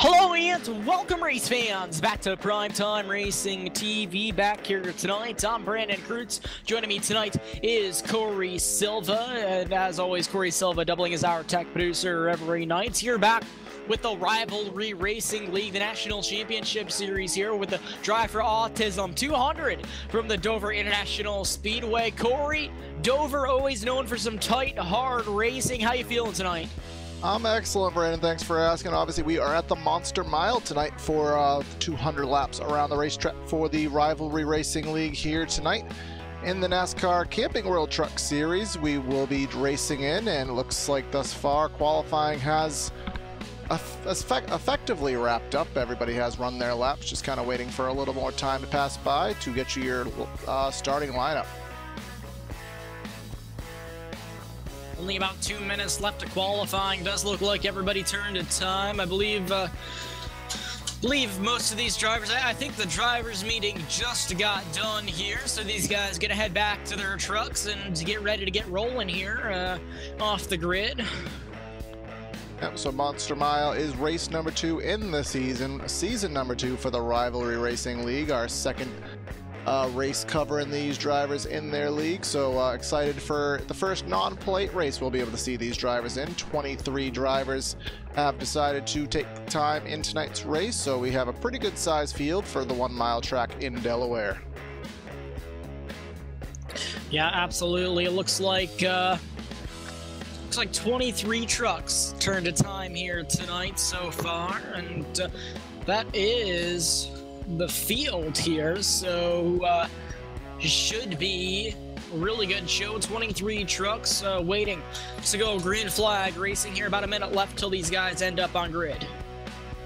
Hello and welcome, race fans, back to Primetime Racing TV. Back here tonight, I'm Brandon Krutz. Joining me tonight is Corey Silva, and as always, Corey Silva doubling as our tech producer every night. Here back with the Rivalry Racing League, the National Championship Series here with the Drive for Autism 200 from the Dover International Speedway. Corey, Dover always known for some tight, hard racing. How you feeling tonight? I'm excellent, Brandon. Thanks for asking. Obviously, we are at the Monster Mile tonight for 200 laps around the racetrack for the Rivalry Racing League here tonight. In the NASCAR Camping World Truck Series, we will be racing in, and it looks like thus far qualifying has effectively wrapped up. Everybody has run their laps, just kind of waiting for a little more time to pass by to get you your starting lineup. Only about 2 minutes left to qualifying. Does look like everybody turned a time. I believe most of these drivers, I think the drivers meeting just got done here, so these guys gonna head back to their trucks and get ready to get rolling here off the grid. Yep, so Monster Mile is race number 2 in the season number 2 for the Rivalry Racing League, our second race covering these drivers in their league. So excited for the first non-plate race we'll be able to see these drivers in. 23 drivers have decided to take time in tonight's race, so we have a pretty good size field for the 1 mile track in Delaware. Yeah, absolutely. It looks like 23 trucks turned a time here tonight so far, and that is the field here, so should be a really good show. 23 trucks waiting to go green flag racing here. About a minute left till these guys end up on grid.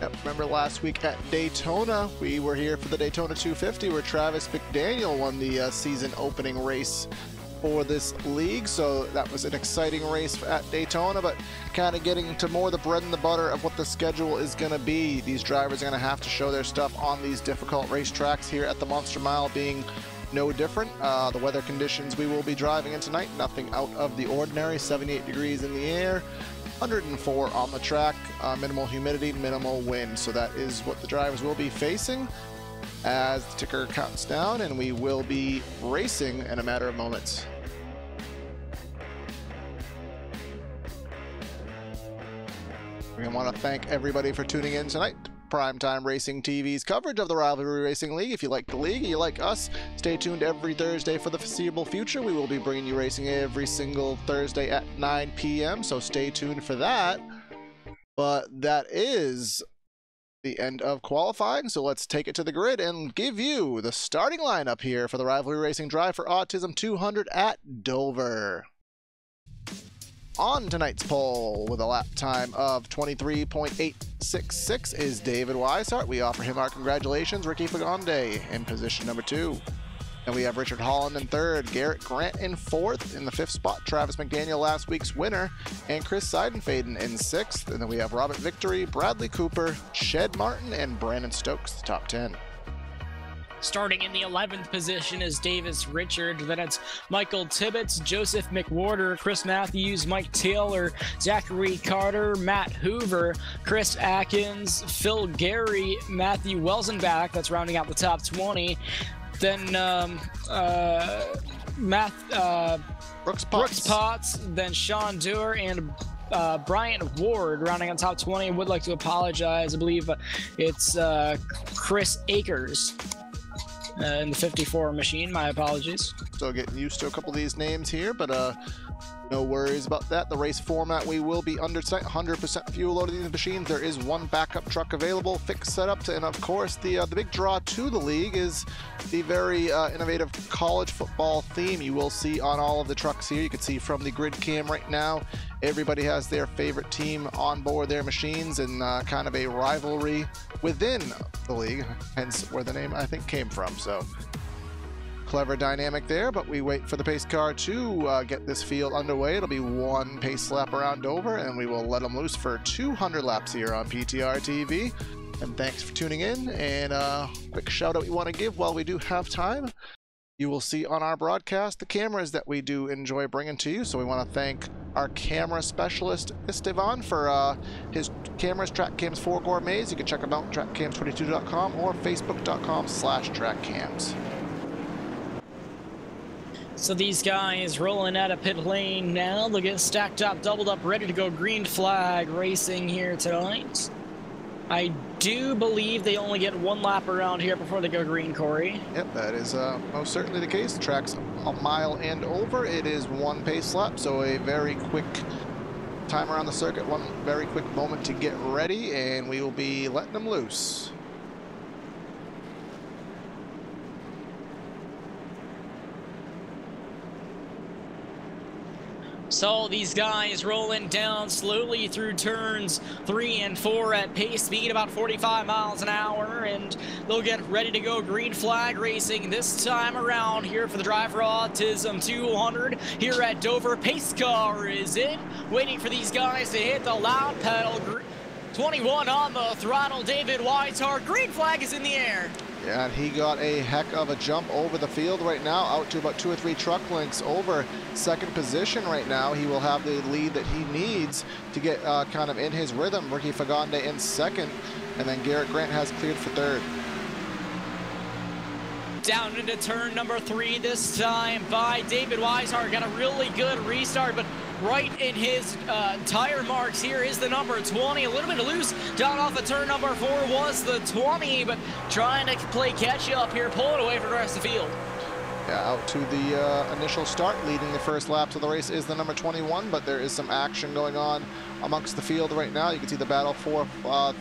Yep, remember last week at Daytona, we were here for the Daytona 250 where Travis McDaniel won the season opening race for this league, so that was an exciting race at Daytona, but kind of getting to more the bread and the butter of what the schedule is going to be. These drivers are going to have to show their stuff on these difficult racetracks here at the Monster Mile, being no different. The weather conditions we will be driving in tonight, nothing out of the ordinary. 78 degrees in the air, 104 on the track, minimal humidity, minimal wind, so that is what the drivers will be facing as the ticker counts down, and we will be racing in a matter of moments. We want to thank everybody for tuning in tonight. Primetime Racing TV's coverage of the Rivalry Racing League. If you like the league, you like us, stay tuned every Thursday for the foreseeable future. We will be bringing you racing every single Thursday at 9 p.m., so stay tuned for that. But that is the end of qualifying, so let's take it to the grid and give you the starting lineup here for the Rivalry Racing Drive for Autism 200 at Dover. On tonight's poll with a lap time of 23.866 is David Weishart. We offer him our congratulations. Ricky Pagonde in position number 2. And we have Richard Holland in 3rd, Garrett Grant in 4th. In the 5th spot, Travis McDaniel, last week's winner, and Chris Seidenfaden in 6th. And then we have Robert Victory, Bradley Cooper, Shed Martin, and Brandon Stokes, the top 10. Starting in the 11th position is Davis Richard. Then it's Michael Tibbetts, Joseph McWhorter, Chris Matthews, Mike Taylor, Zachary Carter, Matt Hoover, Chris Atkins, Phil Gary, Matthew Welsenbach. That's rounding out the top 20. Then Brooks Potts, then Sean Dewar, and Bryant Ward rounding on top 20. Would like to apologize. I believe it's Chris Akers in the 54 machine. My apologies. Still getting used to a couple of these names here, but no worries about that. The race format we will be under tonight, 100% fuel load of these machines. There is 1 backup truck available, fixed setup, and of course the big draw to the league is the very innovative college football theme you will see on all of the trucks here. You can see from the grid cam right now, everybody has their favorite team on board their machines, and kind of a rivalry within the league, hence where the name I think came from. So clever dynamic there, but we wait for the pace car to get this field underway. It'll be 1 pace lap around Dover, and we will let them loose for 200 laps here on PTR TV. And thanks for tuning in, and quick shout out we want to give while we do have time. You will see on our broadcast the cameras that we do enjoy bringing to you, so we want to thank our camera specialist, Estevan, for his cameras, TrackCams 4 Gourmets. You can check them out, trackcams22.com or facebook.com/trackcams. So these guys rolling out of pit lane now. They'll get stacked up, doubled up, ready to go green flag racing here tonight. I do believe they only get one lap around here before they go green, Corey. Yep, that is most certainly the case. The track's a mile and over. It is one pace lap, so a very quick time around the circuit, one very quick moment to get ready, and we will be letting them loose. So these guys rolling down slowly through turns 3 and 4 at pace speed about 45 miles an hour, and they'll get ready to go green flag racing this time around here for the Drive for Autism 200 here at Dover. Pace car is in, waiting for these guys to hit the loud pedal. 21 on the throttle, David Weishart. Green flag is in the air. Yeah, and he got a heck of a jump over the field right now, out to about 2 or 3 truck lengths over second position right now. He will have the lead that he needs to get kind of in his rhythm. Ricky Fagonde in second, and then Garrett Grant has cleared for third. Down into turn number 3 this time by David Weishart. Got a really good restart, but right in his tire marks here is the number 20. A little bit loose down off of turn number 4 was the 20, but trying to play catch up here, pulling away from the rest of the field. Yeah, out to the initial start, leading the first laps of the race is the number 21, but there is some action going on amongst the field right now. You can see the battle for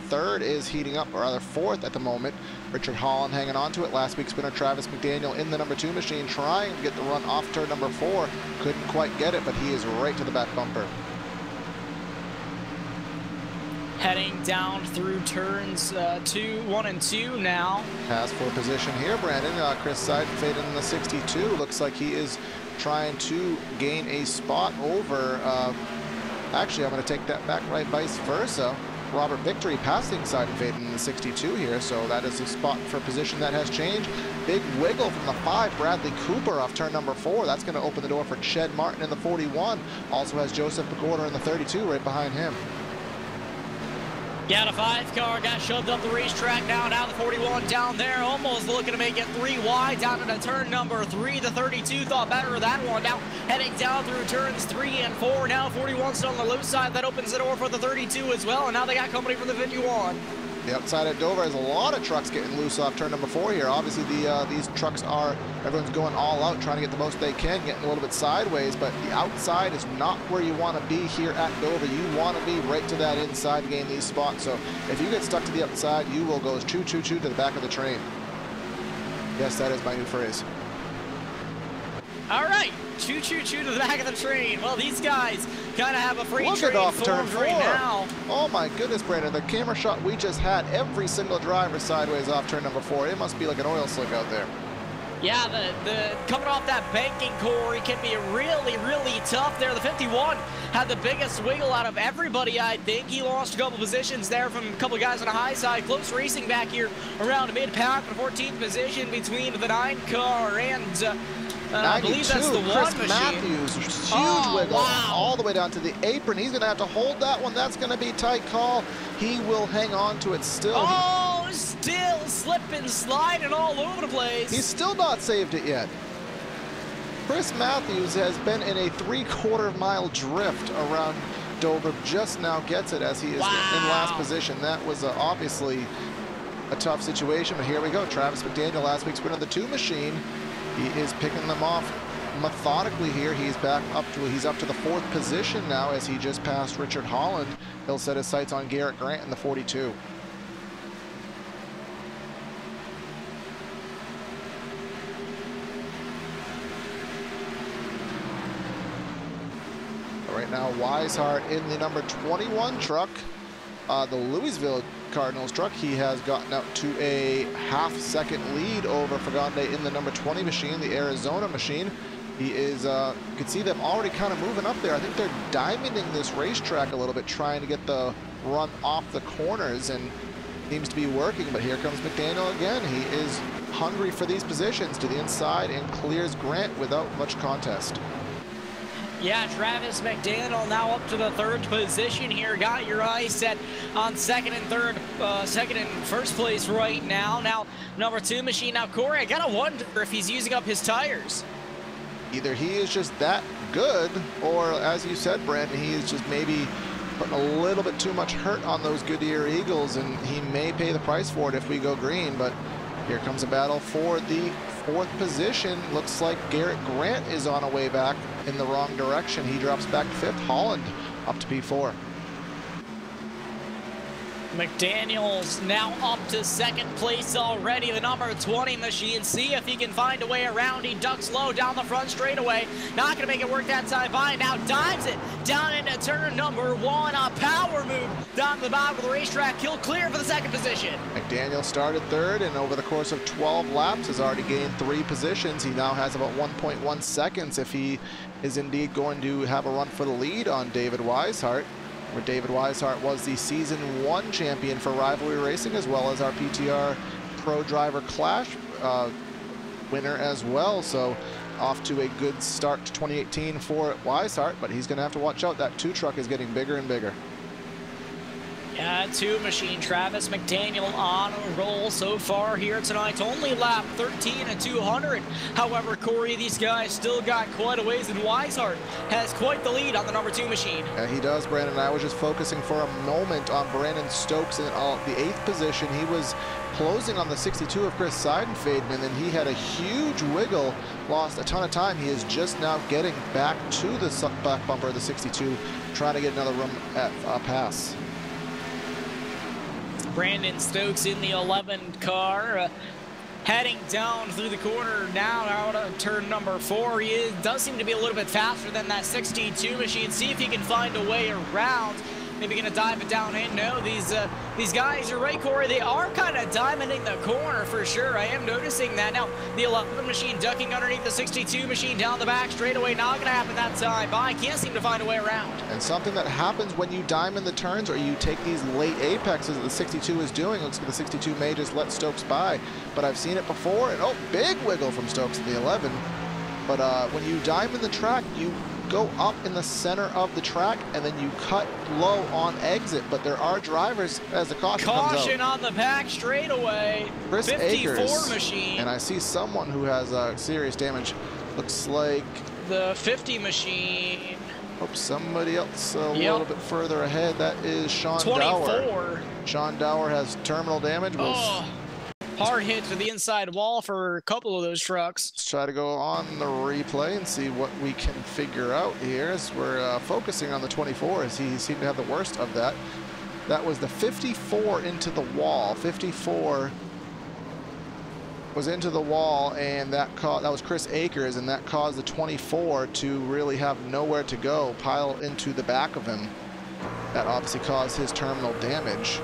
third is heating up, or rather fourth at the moment. Richard Holland hanging on to it. Last week's winner Travis McDaniel in the number 2 machine trying to get the run off turn number 4. Couldn't quite get it, but he is right to the back bumper. Heading down through turns 1 and 2 now. Pass for position here, Brandon. Chris Seidenfeld in the 62. Looks like he is trying to gain a spot over. Actually, I'm going to take that back, right, vice versa. Robert Victory passing Seidenfeld in the 62 here, so that is a spot for position that has changed. Big wiggle from the 5, Bradley Cooper off turn number 4. That's going to open the door for Ched Martin in the 41. Also has Joseph McGorder in the 32 right behind him. Yeah, the 5 car got shoved up the racetrack now the 41 down there, almost looking to make it 3 wide down into turn number 3. The 32 thought better of that one. Now heading down through turns 3 and 4. Now 41 still on the loose side. That opens the door for the 32 as well, and now they got company from the 51. The outside at Dover has a lot of trucks getting loose off turn number 4 here. Obviously, these trucks are, everyone's going all out, trying to get the most they can, getting a little bit sideways, but the outside is not where you want to be here at Dover. You want to be right to that inside to gain these spots. So if you get stuck to the outside, you will go choo-choo-choo to the back of the train. Yes, that is my new phrase. All right, choo-choo-choo to the back of the train. Well, these guys kind of have a free train off turn formed 4 right now. Oh my goodness, Brandon, the camera shot we just had, every single driver sideways off turn number 4. It must be like an oil slick out there. Yeah, the coming off that banking, Corey, can be really, really tough there. The 51 had the biggest wiggle out of everybody, I think. He lost a couple positions there from a couple of guys on the high side. Close racing back here around mid-pack, the 14th position between the 9 car and I believe that's the Chris one Matthews, huge wiggle all the way down to the apron. He's going to have to hold that one. That's going to be a tight call. He will hang on to it still. Oh, still slipping, sliding all over the place. He's still not saved it yet. Chris Matthews has been in a 3/4 mile drift around Dover. Just now gets it as he is in last position. That was obviously a tough situation, but here we go. Travis McDaniel, last week's winner of the 2 machine. He is picking them off methodically here. He's back up to, he's up to the 4th position now as he just passed Richard Holland. He'll set his sights on Garrett Grant in the 42. Right now, Weishart in the number 21 truck, the Louisville Cardinals truck. He has gotten up to a half-second lead over Fagonde in the number 20 machine, the Arizona machine. He is, you can see them already kind of moving up there. I think they're diamonding this racetrack a little bit, trying to get the run off the corners, and seems to be working. But here comes McDaniel again. He is hungry for these positions to the inside and clears Grant without much contest. Yeah, Travis McDaniel now up to the 3rd position here. Got your eyes set on 2nd and 3rd, 2nd and 1st place right now. Now, number 2 machine. Now, Corey, I gotta wonder if he's using up his tires. Either he is just that good, or as you said, Brandon, he is just maybe putting a little bit too much hurt on those Goodyear Eagles, and he may pay the price for it if we go green. But here comes a battle for the 4th position. Looks like Garrett Grant is on a way back in the wrong direction. He drops back to 5th. Holland up to P4. McDaniel's now up to 2nd place already. The number 20 machine. See if he can find a way around. He ducks low down the front straightaway. Not going to make it work that time by. Now dives it down into turn number 1. A power move down the bottom of the racetrack. He'll clear for the 2nd position. McDaniel started 3rd, and over the course of 12 laps has already gained 3 positions. He now has about 1.1 seconds if he is indeed going to have a run for the lead on David Weishart. Where David Weishart was the Season 1 champion for Rivalry Racing, as well as our PTR Pro Driver Clash winner as well. So off to a good start to 2018 for Weishart, but he's going to have to watch out. That 2 truck is getting bigger and bigger. Yeah, 2 machine. Travis McDaniel on a roll so far here tonight. Only lap 13 and 200. However, Corey, these guys still got quite a ways, and Weishart has quite the lead on the number 2 machine. Yeah, he does, Brandon. I was just focusing for a moment on Brandon Stokes in the 8th position. He was closing on the 62 of Chris Seidenfaden, and then he had a huge wiggle, lost a ton of time. He is just now getting back to the back bumper of the 62, trying to get another room at pass. Brandon Stokes in the 11 car, heading down through the corner now out of turn number 4. He does seem to be a little bit faster than that 62 machine. See if he can find a way around. Maybe gonna dive it down in. No, these guys, you're right, Corey, they are kind of diamonding the corner for sure. I am noticing that. Now, the 11 machine ducking underneath the 62 machine down the back straightaway. Not gonna happen that time. By can't seem to find a way around. And something that happens when you diamond the turns or you take these late apexes that the 62 is doing. Looks like the 62 may just let Stokes by, but I've seen it before. And oh, big wiggle from Stokes at the 11. But when you diamond the track, you go up in the center of the track and then you cut low on exit, but there are drivers as the caution comes out. Caution on the back straightaway. Chris 54 Akers, machine. and I see someone who has serious damage. Looks like the 50 machine. Oh, somebody else a little bit further ahead. That is Sean 24. Dower. Sean Dower has terminal damage. Hard hit to the inside wall for a couple of those trucks. Let's try to go on the replay and see what we can figure out here as we're focusing on the 24, as he seemed to have the worst of that. That was the 54 into the wall. 54 was into the wall, and that was Chris Akers, and that caused the 24 to really have nowhere to go, pile into the back of him. That obviously caused his terminal damage.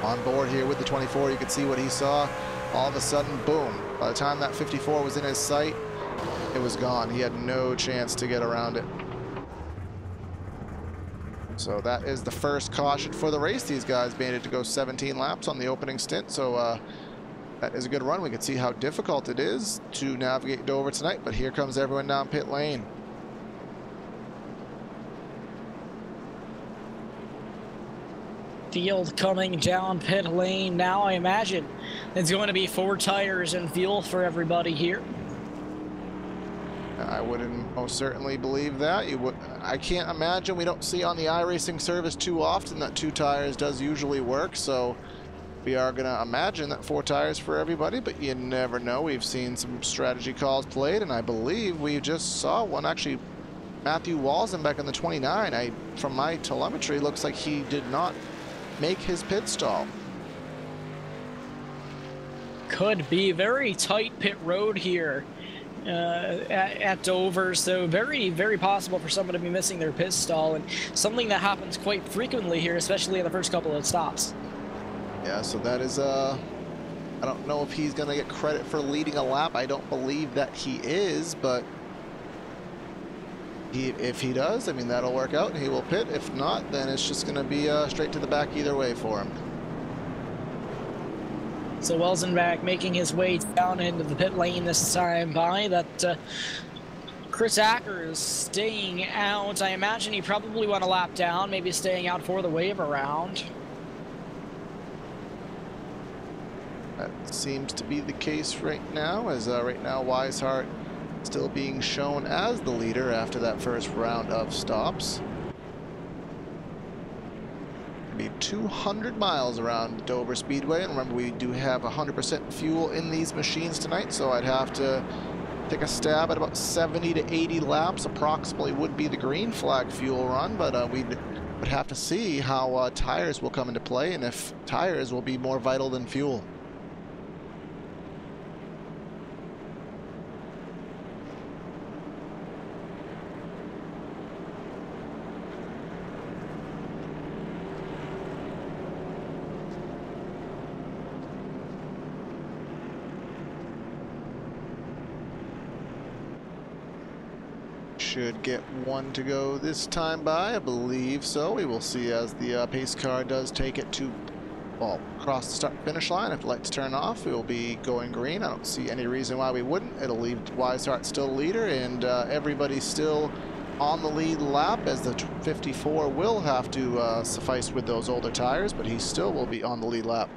On board here with the 24, you could see what he saw. All of a sudden, boom. By the time that 54 was in his sight, it was gone. He had no chance to get around it. So that is the first caution for the race. These guys made it to go 17 laps on the opening stint. So that is a good run. We can see how difficult it is to navigate Dover tonight. But here comes everyone down pit lane. Field coming down pit lane now. I imagine it's going to be 4 tires and fuel for everybody here. I wouldn't most certainly believe that. I can't imagine. We don't see on the iRacing service too often that 2 tires does usually work. So we are going to imagine that 4 tires for everybody, but you never know. We've seen some strategy calls played, and I believe we just saw one actually. Matthew Walzenbeck on the 29. From my telemetry, looks like he did not make his pit stall. Could be very tight pit road here at Dover, so very, very possible for someone to be missing their pit stall, and something that happens quite frequently here, especially in the first couple of stops. Yeah, so that is I don't know if he's gonna get credit for leading a lap. I don't believe that he is, but if he does, I mean, that'll work out and he will pit. If not, then it's just going to be straight to the back either way for him. So Welzenbach making his way down into the pit lane this time by that Chris Ackers staying out. I imagine he probably went a lap down, maybe staying out for the wave around. That seems to be the case right now, as right now Weishart still being shown as the leader after that first round of stops. Be 200 miles around Dover Speedway, and remember we do have 100% fuel in these machines tonight, so I'd have to take a stab at about 70 to 80 laps approximately would be the green flag fuel run, but we would have to see how tires will come into play and if tires will be more vital than fuel. Should get one to go this time by, I believe so. We will see as the pace car does take it to, well, cross the start finish line. If the lights turn off, it will be going green. I don't see any reason why we wouldn't. It'll leave Weishart still leader, and everybody's still on the lead lap, as the 54 will have to suffice with those older tires, but he still will be on the lead lap.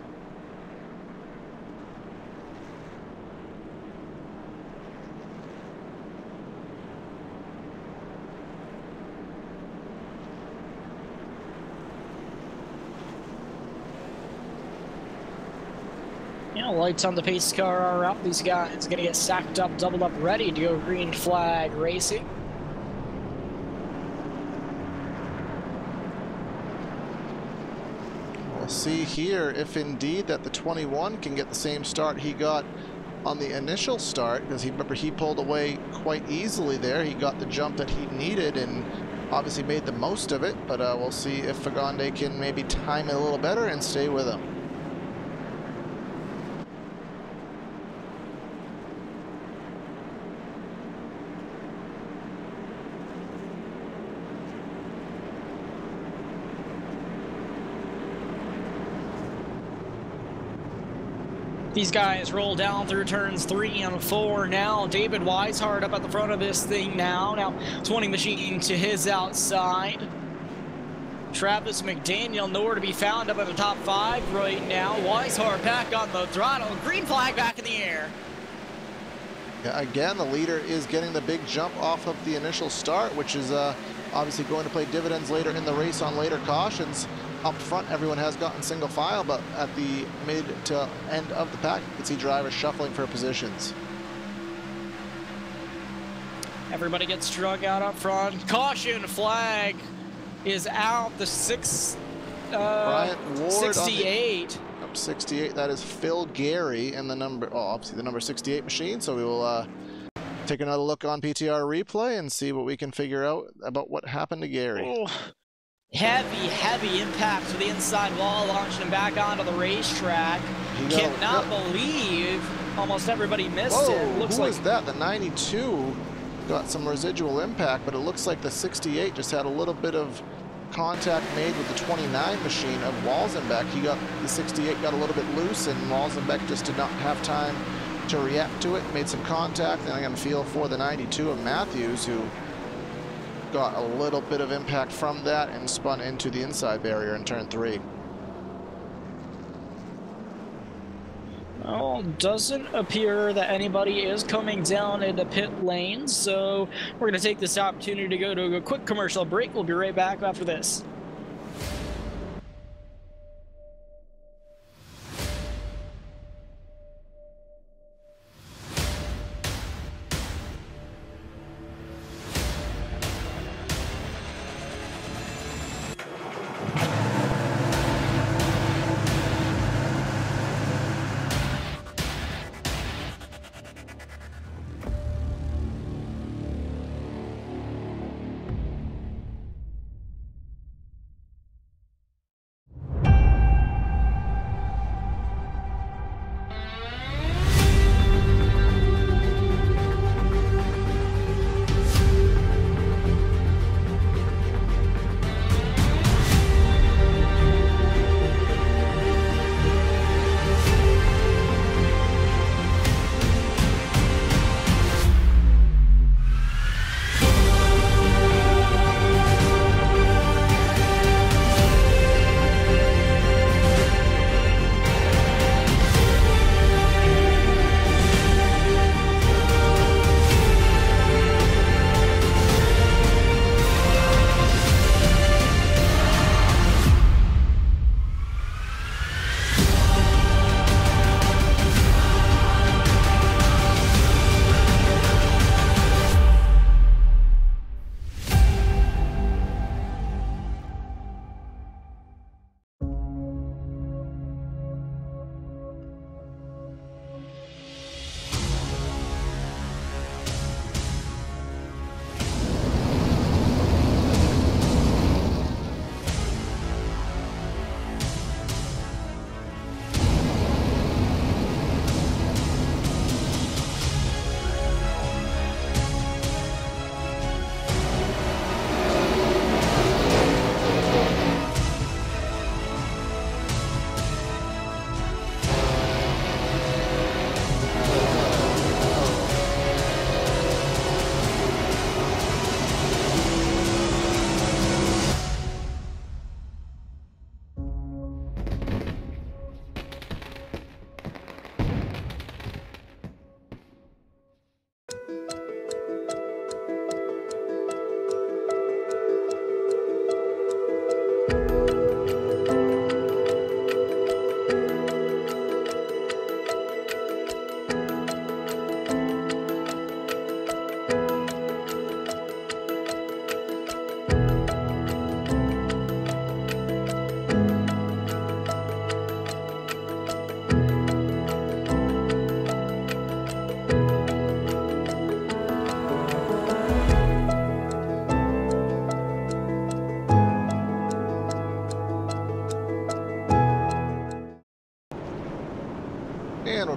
You know, lights on the pace car are up. These guys are going to get sacked up, doubled up, ready to go green flag racing. We'll see here if indeed that the 21 can get the same start he got on the initial start, because remember he pulled away quite easily there. He got the jump that he needed and obviously made the most of it, but we'll see if Fagonde can maybe time it a little better and stay with him. These guys roll down through turns 3 and 4 now. David Weishart up at the front of this thing now. Now 20 machine to his outside. Travis McDaniel nowhere to be found up at the top 5 right now. Weishart back on the throttle. Green flag back in the air. Yeah, again, the leader is getting the big jump off of the initial start, which is obviously going to play dividends later in the race on later cautions. Up front, everyone has gotten single file, but at the mid to end of the pack, you can see drivers shuffling for positions. Everybody gets drug out up front. Caution flag is out. The 68. Up 68, that is Phil Gary, and the number, oh, obviously the number 68 machine. So we will take another look on PTR replay and see what we can figure out about what happened to Gary. Oh. Heavy impact to the inside wall, launching him back onto the racetrack. Cannot believe almost everybody missed it. Looks who like is that? The 92 got some residual impact, but it looks like the 68 just had a little bit of contact made with the 29 machine of Walzenbeck. The 68 got a little bit loose, and Walzenbeck just did not have time to react to it. Made some contact, and I got a feel for the 92 of Matthews, who got a little bit of impact from that and spun into the inside barrier in turn 3. Well, doesn't appear that anybody is coming down in the pit lane, so we're going to take this opportunity to go to a quick commercial break. We'll be right back after this.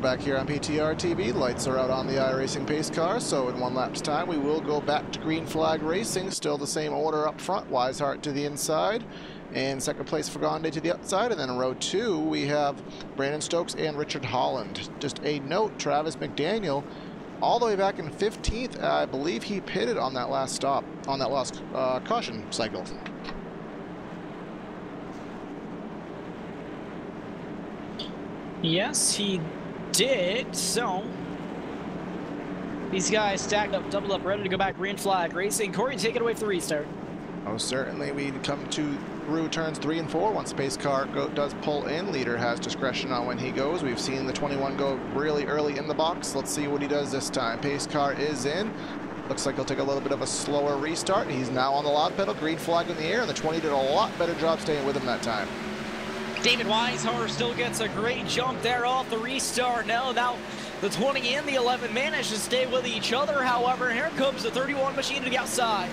back here on PTR TV. Lights are out on the iRacing pace car, so in one lap's time we will go back to green flag racing. Still the same order up front. Weishart to the inside, and second place Fagande to the outside. And then in row 2 we have Brandon Stokes and Richard Holland. Just a note, Travis McDaniel, all the way back in 15th, I believe he pitted on that last stop, on that last caution cycle. Yes, he did. So these guys stacked up, doubled up, ready to go back green flag racing. Corey, take it away for the restart. Oh, certainly. We come to through turns 3 and 4. Once pace car does pull in, leader has discretion on when he goes. We've seen the 21 go really early in the box. Let's see what he does this time. Pace car is in. Looks like he'll take a little bit of a slower restart. He's now on the loud pedal, green flag in the air, and the 20 did a lot better job staying with him that time. David Weishart still gets a great jump there off the restart. Now the 20 and the 11 manage to stay with each other. However, here comes the 31 machine to the outside.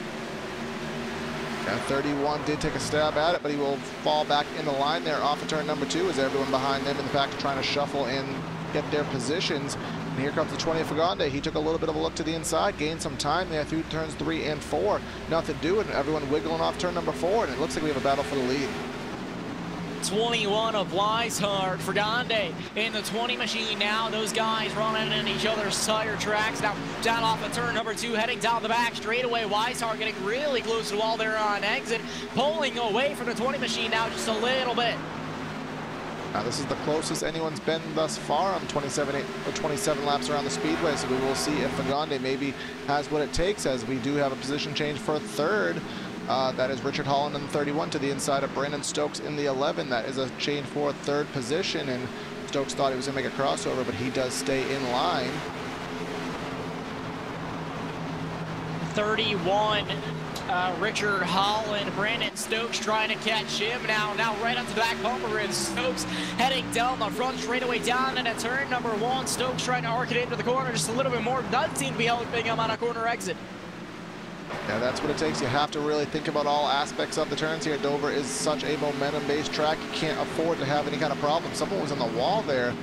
Yeah, 31 did take a stab at it, but he will fall back into line there off of turn number 2 as everyone behind them in the pack is trying to shuffle and get their positions. And here comes the 20 of Fagande. He took a little bit of a look to the inside, gained some time there through turns 3 and 4. Nothing to do, and everyone wiggling off turn number 4, and it looks like we have a battle for the lead. 21 of Weishart, Fagande in the 20 machine now. Those guys running in each other's tire tracks. Now down off of turn number 2, heading down the back straightaway. Weishart getting really close to the wall there on exit, pulling away from the 20 machine now just a little bit. Now this is the closest anyone's been thus far on 27 laps around the speedway, so we will see if Fagande maybe has what it takes, as we do have a position change for third. That is Richard Holland in the 31 to the inside of Brandon Stokes in the 11. That is a change for third position, and Stokes thought he was going to make a crossover, but he does stay in line. 31, Richard Holland, Brandon Stokes trying to catch him now right up the back bumper, and Stokes heading down the front straightaway down into turn number 1. Stokes trying to arc it into the corner just a little bit more. Doesn't seem to be helping him on a corner exit. Yeah, that's what it takes. You have to really think about all aspects of the turns here. Dover is such a momentum-based track. You can't afford to have any kind of problem. Someone was on the wall there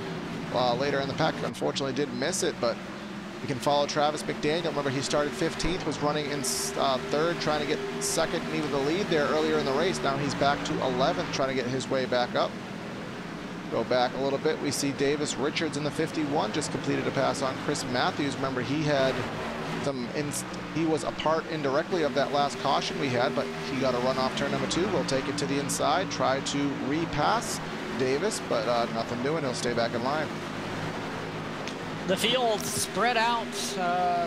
later in the pack. Unfortunately, did miss it, but you can follow Travis McDaniel. Remember, he started 15th, was running in third, trying to get second and even the lead there earlier in the race. Now he's back to 11th, trying to get his way back up. Go back a little bit. We see Davis Richards in the 51 just completed a pass on Chris Matthews. Remember, he had he was a part indirectly of that last caution we had, but he got a run off turn number 2. We'll take it to the inside, try to repass Davis, but nothing doing. He'll stay back in line. The field spread out,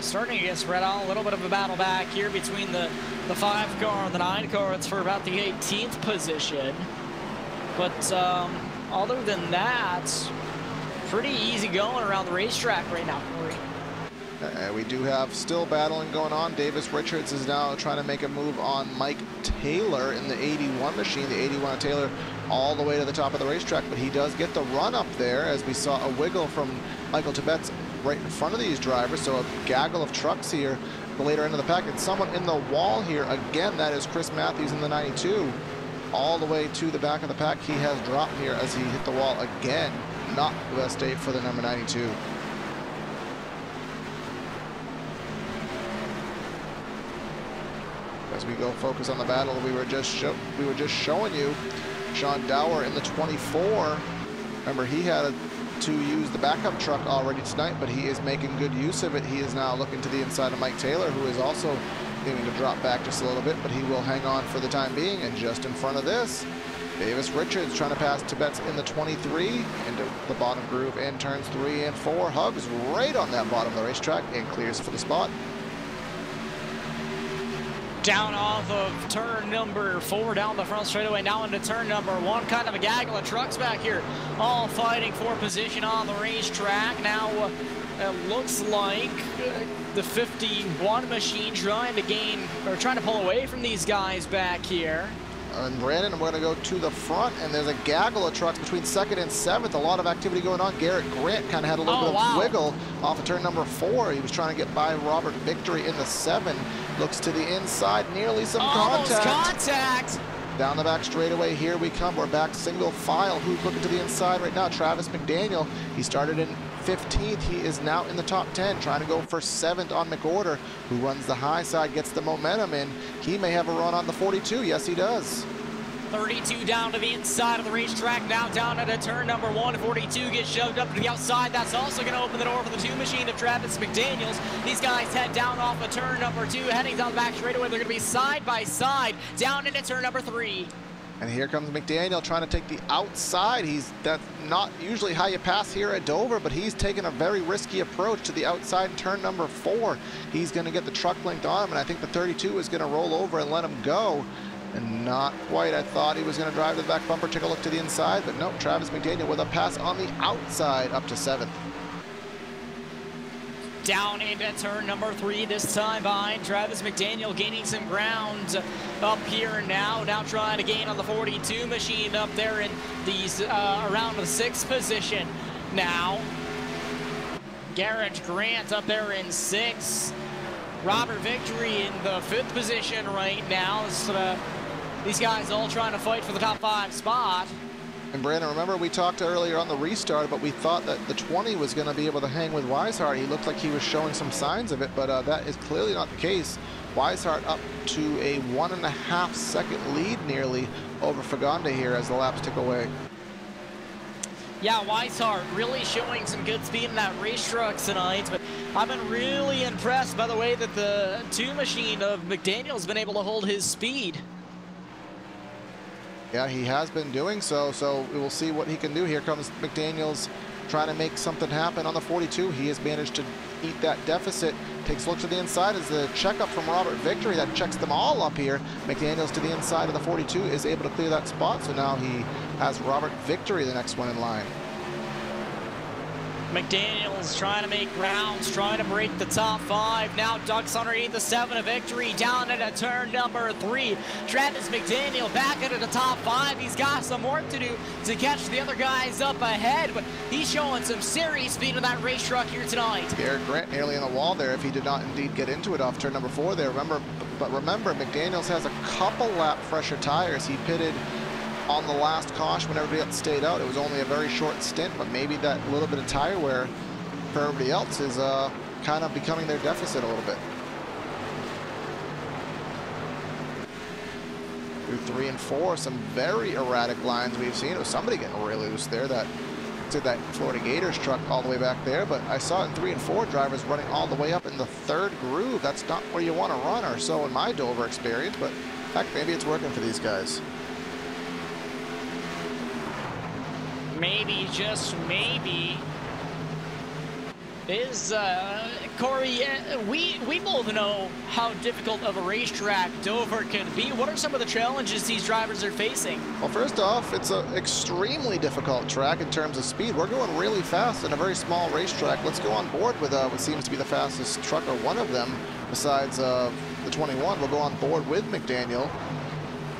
starting to get spread out. A little bit of a battle back here between the 5 car and the 9 car. It's for about the 18th position. But other than that, pretty easy going around the racetrack right now, Corey. We do have still battling going on. Davis Richards is now trying to make a move on Mike Taylor in the 81 machine. The 81 of Taylor all the way to the top of the racetrack, but he does get the run up there, as we saw a wiggle from Michael Tibet's right in front of these drivers. So a gaggle of trucks here the later end of the pack, and someone in the wall here again. That is Chris Matthews in the 92 all the way to the back of the pack. He has dropped here as he hit the wall again. Not the best day for the number 92. As we go focus on the battle we were just showing you, Sean Dower in the 24. Remember, he had to use the backup truck already tonight, but he is making good use of it. He is now looking to the inside of Mike Taylor, who is also aiming to drop back just a little bit, but he will hang on for the time being. And just in front of this, Davis Richards trying to pass Tibet's in the 23 into the bottom groove in turns 3 and 4. Hugs right on that bottom of the racetrack and clears for the spot. Down off of turn number 4, down the front straightaway, now into turn number 1. Kind of a gaggle of trucks back here, all fighting for position on the racetrack. Now it looks like the 51 machine trying to pull away from these guys back here. And Brandon, we're going to go to the front, and there's a gaggle of trucks between 2nd and 7th. A lot of activity going on. Garrett Grant kind of had a little bit of wiggle off of turn number 4. He was trying to get by Robert Victory in the 7. Looks to the inside, nearly some contact. Down the back straightaway, here we come. We're back single file. Who's looking to the inside right now? Travis McDaniel. He started in 15th. He is now in the top 10, trying to go for 7th on McOrder, who runs the high side, gets the momentum in. He may have a run on the 42. Yes, he does. 32 down to the inside of the racetrack, now down at a turn number 1. 42 gets shoved up to the outside. That's also going to open the door for the 2 machine of Travis McDaniels. These guys head down off of turn number 2, heading down the back straightaway. They're going to be side by side down into turn number 3. And here comes McDaniel trying to take the outside. That's not usually how you pass here at Dover, but he's taken a very risky approach to the outside in turn number 4. He's going to get the truck linked on him, and I think the 32 is going to roll over and let him go. And not quite. I thought he was going to drive to the back bumper, take a look to the inside, but nope, Travis McDaniel with a pass on the outside up to 7th. Down into turn number 3, this time behind Travis McDaniel, gaining some ground up here now. Now trying to gain on the 42 machine up there in these around the 6th position. Now, Garrett Grant up there in 6th. Robert Victory in the 5th position right now. These guys all trying to fight for the top 5 spot. And Brandon, remember we talked earlier on the restart, but we thought that the 20 was going to be able to hang with Weishart. He looked like he was showing some signs of it, but that is clearly not the case. Weishart up to a 1.5 second lead nearly over Fagonde here as the laps tick away. Yeah, Weishart really showing some good speed in that race truck tonight, but I've been really impressed by the way that the 2 machine of McDaniel's been able to hold his speed. Yeah, he has been doing so we will see what he can do. Here comes McDaniels trying to make something happen on the 42. He has managed to eat that deficit. Takes a look to the inside as the checkup from Robert Victory that checks them all up here. McDaniels to the inside of the 42 is able to clear that spot, so now he has Robert Victory, the next one in line. McDaniels trying to make grounds, trying to break the top 5. Now ducks underneath the 7 of Victory, down at a turn number 3. Travis McDaniel back into the top 5. He's got some work to do to catch the other guys up ahead, but he's showing some serious speed in that race truck here tonight. Garrett Grant nearly in the wall there if he did not indeed get into it off turn number 4 there. Remember, McDaniels has a couple lap fresher tires. He pitted on the last caution when everybody else stayed out. It was only a very short stint, but maybe that little bit of tire wear for everybody else is kind of becoming their deficit a little bit. Through 3 and 4, some very erratic lines we've seen. It was somebody getting really loose there. That Florida Gators truck all the way back there, but I saw in 3 and 4 drivers running all the way up in the 3rd groove. That's not where you want to run, or so in my Dover experience, but heck, maybe it's working for these guys. Maybe, just maybe, is, Corey, we both know how difficult of a racetrack Dover can be. What are some of the challenges these drivers are facing? Well, first off, it's an extremely difficult track in terms of speed. We're going really fast in a very small racetrack. Let's go on board with what seems to be the fastest truck, or one of them, besides the 21. We'll go on board with McDaniel,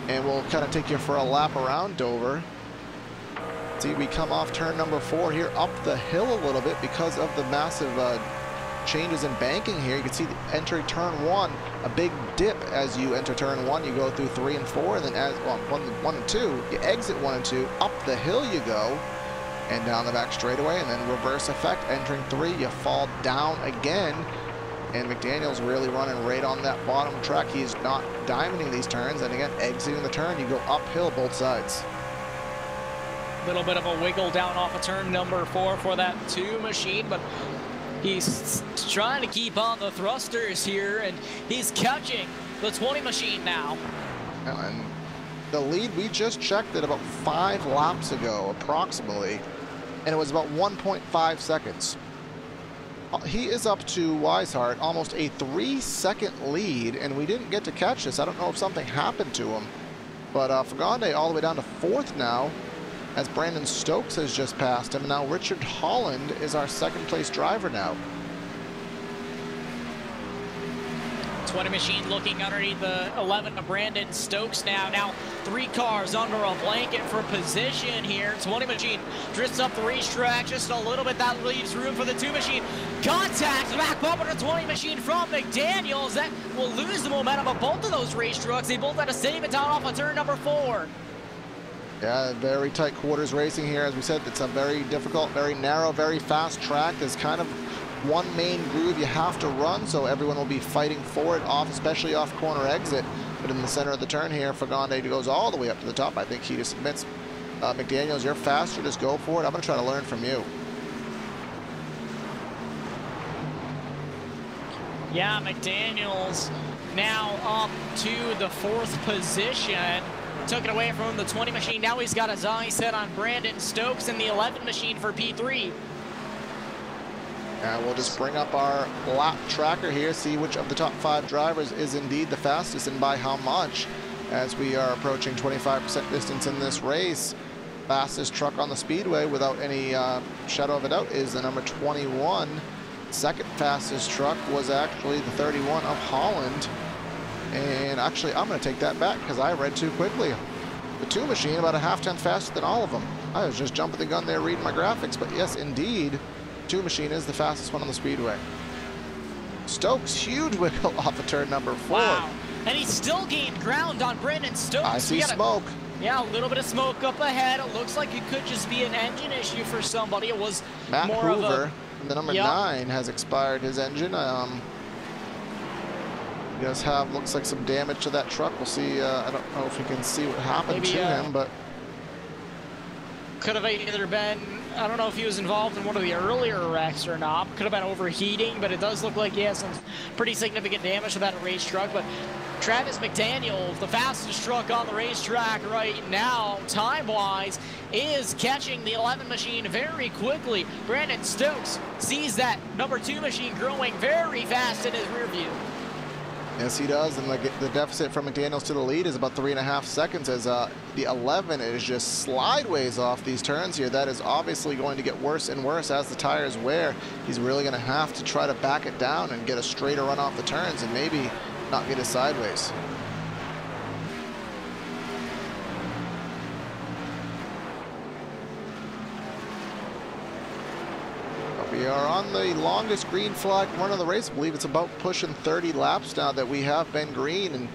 and we'll kind of take you for a lap around Dover. See, we come off turn number 4 here, up the hill a little bit because of the massive changes in banking here. You can see entering turn 1, a big dip as you enter turn 1. You go through 3 and 4, and then as well, 1 and 2, you exit 1 and 2, up the hill you go, and down the back straightaway, and then reverse effect. Entering 3, you fall down again, and McDaniel's really running right on that bottom track. He's not diamonding these turns, and again, exiting the turn, you go uphill both sides. Little bit of a wiggle down off of turn number 4 for that 2 machine, but he's trying to keep on the thrusters here, and he's catching the 20 machine now. And the lead, we just checked it about 5 laps ago, approximately, and it was about 1.5 seconds. He is up to Weishart, almost a 3-second lead, and we didn't get to catch this. I don't know if something happened to him, but Fagonde all the way down to 4th now, as Brandon Stokes has just passed him. Now Richard Holland is our 2nd place driver now. 20 machine looking underneath the 11 of Brandon Stokes now. Now 3 cars under a blanket for position here. 20 machine drifts up the racetrack just a little bit. That leaves room for the 2 machine. Contact back bumper to 20 machine from McDaniels. That will lose the momentum of both of those race trucks. They both had to save it down off of turn number 4. Yeah, very tight quarters racing here. As we said, it's a very difficult, very narrow, very fast track. There's kind of one main groove you have to run, so everyone will be fighting for it off, especially off corner exit. But in the center of the turn here, Fagonde goes all the way up to the top. I think he just admits, McDaniels, you're faster, just go for it. I'm going to try to learn from you. Yeah, McDaniels now up to the 4th position. Took it away from the 20 machine. Now he's got his eye set on Brandon Stokes in the 11 machine for P3. And we'll just bring up our lap tracker here, see which of the top 5 drivers is indeed the fastest and by how much, as we are approaching 25% distance in this race. Fastest truck on the speedway, without any shadow of a doubt, is the number 21. Second fastest truck was actually the 31 of Holland. And actually, I'm going to take that back because I read too quickly. The 2 machine about a half-tenth faster than all of them. I was just jumping the gun there reading my graphics, but yes, indeed, 2 machine is the fastest one on the speedway. Stokes, huge wiggle off of turn number 4. Wow, and he still gained ground on Brandon Stokes. I see smoke. Yeah, a little bit of smoke up ahead. It looks like it could just be an engine issue for somebody. It was Matt more Hoover, of a... the number 9, has expired his engine. He does have, looks like, some damage to that truck. We'll see. I don't know if we can see what happened to him, but could have either been, I don't know if he was involved in one of the earlier wrecks or not. Could have been overheating, but it does look like he has some pretty significant damage to that race truck. But Travis McDaniel, the fastest truck on the racetrack right now, time-wise, is catching the 11 machine very quickly. Brandon Stokes sees that number 2 machine growing very fast in his rear view. Yes, he does, and the deficit from McDaniels to the lead is about 3.5 seconds as the 11 is just slideways off these turns here. That is obviously going to get worse and worse as the tires wear. He's really going to have to try to back it down and get a straighter run off the turns and maybe not get it sideways. We are on the longest green flag run of the race. I believe it's about pushing 30 laps now that we have been green, and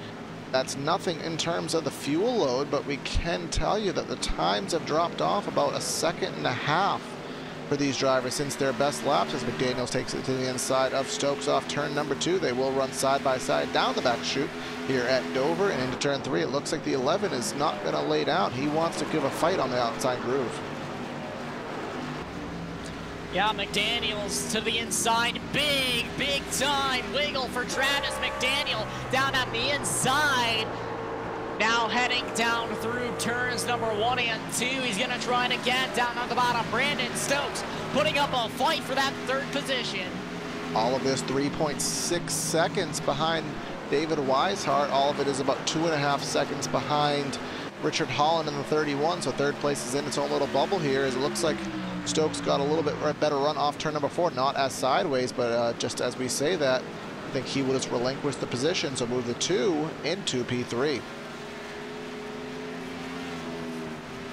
that's nothing in terms of the fuel load, but we can tell you that the times have dropped off about 1.5 seconds for these drivers since their best laps, as McDaniels takes it to the inside of Stokes off turn number 2. They will run side by side down the back chute here at Dover and into turn 3. It looks like the 11 is not going to lay down. He wants to give a fight on the outside groove. Yeah, McDaniels to the inside. Big time wiggle for Travis McDaniel down on the inside. Now heading down through turns number 1 and 2. He's going to try it again down on the bottom. Brandon Stokes putting up a fight for that 3rd position. All of this 3.6 seconds behind David Weishart. All of it is about 2.5 seconds behind Richard Holland in the 31. So 3rd place is in its own little bubble here, as it looks like Stokes got a little bit better run off turn number 4, not as sideways, but just as we say that, I think he will just relinquish the position, so move the 2 into P3.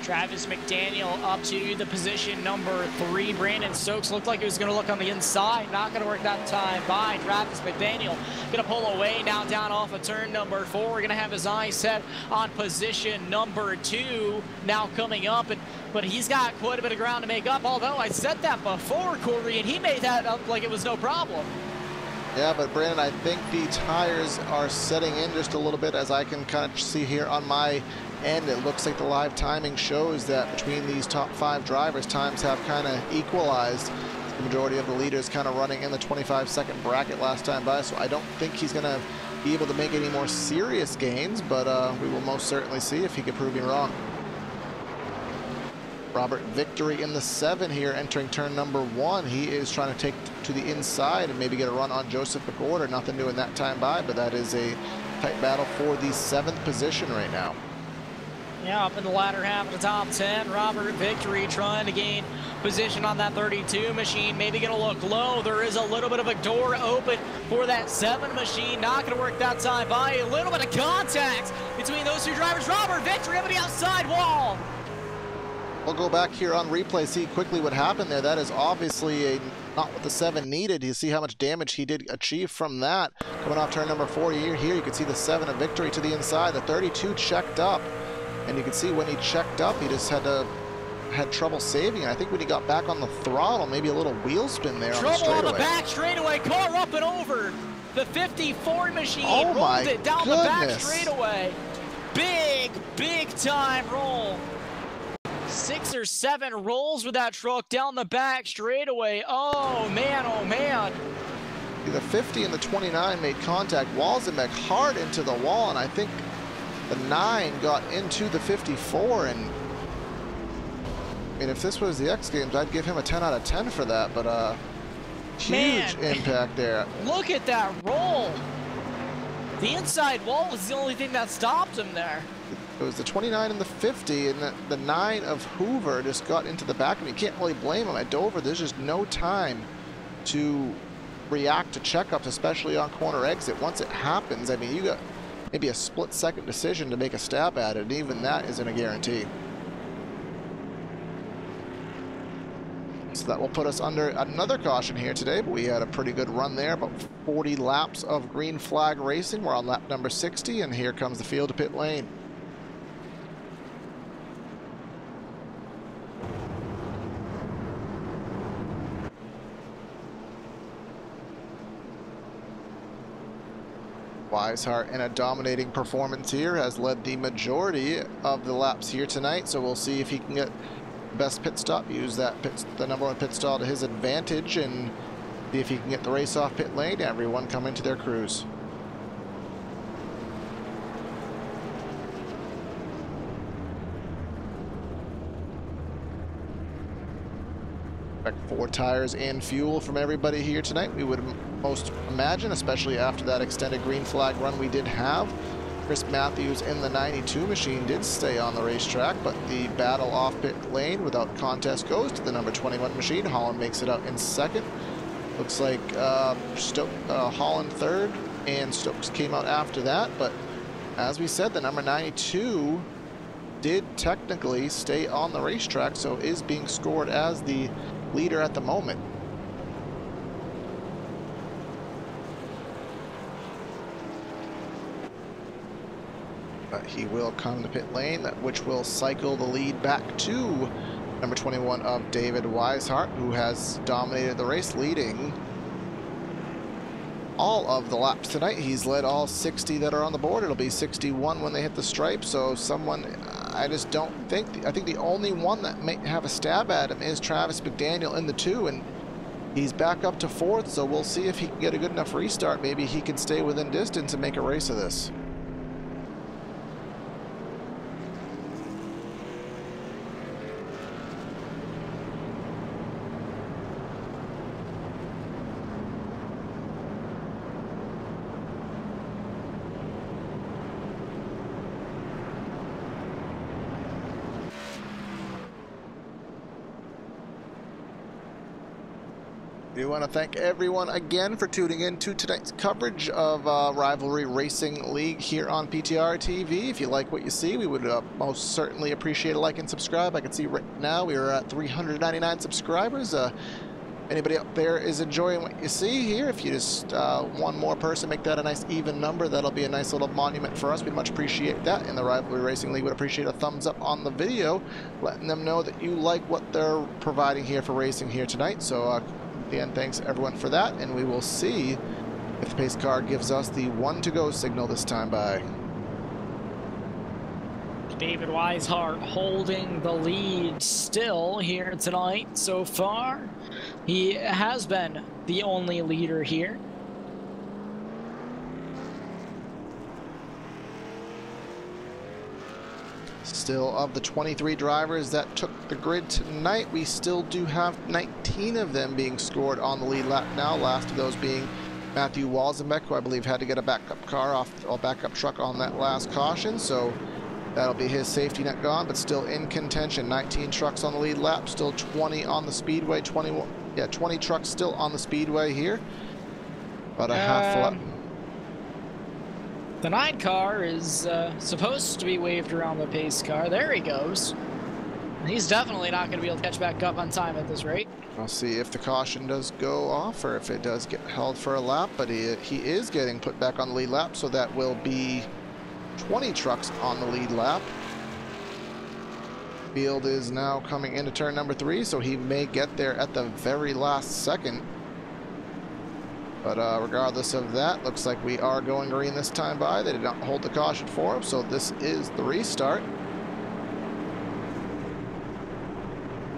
Travis McDaniel up to the position number 3. Brandon Stokes looked like he was going to look on the inside. Not going to work that time by Travis McDaniel. Going to pull away now down off of turn number 4. We're going to have his eyes set on position number 2 now coming up. But he's got quite a bit of ground to make up. Although I said that before, Corey, and he made that up like it was no problem. Yeah, but Brandon, I think the tires are setting in just a little bit, as I can kind of see here on my end. It looks like the live timing shows that between these top 5 drivers, times have kind of equalized. The majority of the leaders kind of running in the 25-second bracket last time by, so I don't think he's going to be able to make any more serious gains, but we will most certainly see if he can prove me wrong. Robert Victory in the 7 here, entering turn number 1. He is trying to take to the inside and maybe get a run on Joseph McWhorter. Nothing doing that time by, but that is a tight battle for the 7th position right now. Yeah, up in the latter half of the top 10, Robert Victory trying to gain position on that 32 machine. Maybe going to look low. There is a little bit of a door open for that 7 machine. Not going to work that time by. A little bit of contact between those 2 drivers. Robert Victory up on the outside wall. We'll go back here on replay, see quickly what happened there. That is obviously not what the 7 needed. You see how much damage he did achieve from that. Coming off turn number 4 here, you can see the 7 of Victory to the inside. The 32 checked up. And you can see when he checked up, he just had trouble saving. And I think when he got back on the throttle, maybe a little wheel spin there on the straightaway. Trouble on the back straightaway, car up and over. The 54 machine rolled it down the back straightaway. Big time roll. 6 or 7 rolls with that truck down the back straightaway. Oh man. The 50 and the 29 made contact. Walzenbeck hard into the wall, and I think the 9 got into the 54. And I mean, if this was the X Games, I'd give him a 10 out of 10 for that. But huge impact there. Look at that roll. The inside wall was the only thing that stopped him there. It was the 29 and the 50, and the 9 of Hoover just got into the back. I mean, you can't really blame him. At Dover, there's just no time to react to checkups, especially on corner exit. Once it happens, I mean, you got maybe a split-second decision to make a stab at it, and even that isn't a guarantee. So that will put us under another caution here today, but we had a pretty good run there, about 40 laps of green flag racing. We're on lap number 60, and here comes the field to pit lane. Weishart, in a dominating performance here, has led the majority of the laps here tonight, so we'll see if he can get best pit stop, use that the number 1 pit stall to his advantage, and see if he can get the race off pit lane. Everyone come into their crews. Expect 4 tires and fuel from everybody here tonight, we would most imagine, especially after that extended green flag run we did have. Chris Matthews in the 92 machine did stay on the racetrack, but the battle off pit lane without contest goes to the number 21 machine. Holland makes it out in second. Looks like Holland third, and Stokes came out after that. But as we said, the number 92 did technically stay on the racetrack, so is being scored as the leader at the moment. But he will come to pit lane, which will cycle the lead back to number 21 of David Weishart, who has dominated the race, leading all of the laps tonight. He's led all 60 that are on the board. It'll be 61 when they hit the stripe, so someone, I just don't think, I think the only one that may have a stab at him is Travis McDaniel in the 2, and he's back up to 4th, so we'll see if he can get a good enough restart. Maybe he can stay within distance and make a race of this. We want to thank everyone again for tuning in to tonight's coverage of Rivalry Racing League here on PTR TV. If you like what you see, we would most certainly appreciate a like and subscribe. I can see right now we are at 399 subscribers. Anybody out there is enjoying what you see here, if you just one more person, make that a nice even number, that'll be a nice little monument for us. We'd much appreciate that. And the Rivalry Racing League would appreciate a thumbs up on the video, letting them know that you like what they're providing here for racing here tonight. So again, thanks everyone for that, and we will see if the pace car gives us the 1 to go signal this time by. David Weishart holding the lead still here tonight so far. He has been the only leader here. Still, of the 23 drivers that took the grid tonight, we still do have 19 of them being scored on the lead lap now. Last of those being Matthew Walzenbeck, who I believe had to get a backup car off, a backup truck on that last caution. So that'll be his safety net gone, but still in contention. 19 trucks on the lead lap, still 20 on the speedway. 20 trucks still on the speedway here. About a half lap. The 9 car is supposed to be waved around the pace car. There he goes. He's definitely not going to be able to catch back up on time at this rate. I'll see if the caution does go off or if it does get held for a lap, but he is getting put back on the lead lap, so that will be 20 trucks on the lead lap. Field is now coming into turn number 3, so he may get there at the very last second. But regardless of that, looks like we are going green this time by. They did not hold the caution for him, so this is the restart.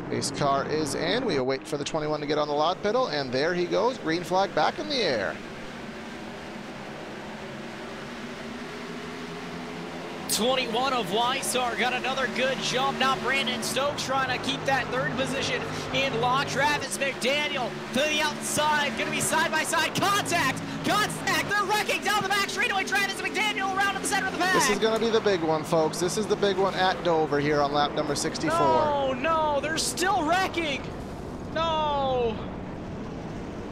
Base car is in. We await for the 21 to get on the loud pedal, and there he goes. Green flag back in the air. 21 of Wystar got another good jump. Now Brandon Stokes trying to keep that third position in law. Travis McDaniel to the outside. Going to be side-by-side contact. Contact. They're wrecking down the back straightaway. Travis McDaniel around to the center of the pack. This is going to be the big one, folks. This is the big one at Dover here on lap number 64. Oh, no. They're still wrecking. No.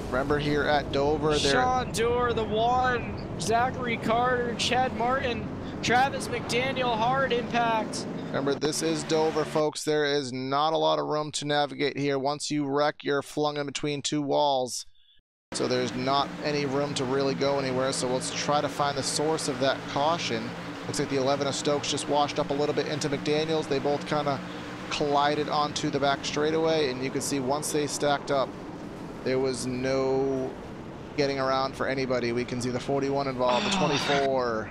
Remember here at Dover, Sean Doerr, the one. Zachary Carter, Chad Martin. Travis McDaniel, hard impact. Remember, this is Dover, folks. There is not a lot of room to navigate here. Once you wreck, you're flung in between two walls. So there's not any room to really go anywhere. So let's try to find the source of that caution. Looks like the 11 of Stokes just washed up a little bit into McDaniels. They both kind of collided onto the back straightaway. And you can see once they stacked up, there was no getting around for anybody. We can see the 41 involved, the 24.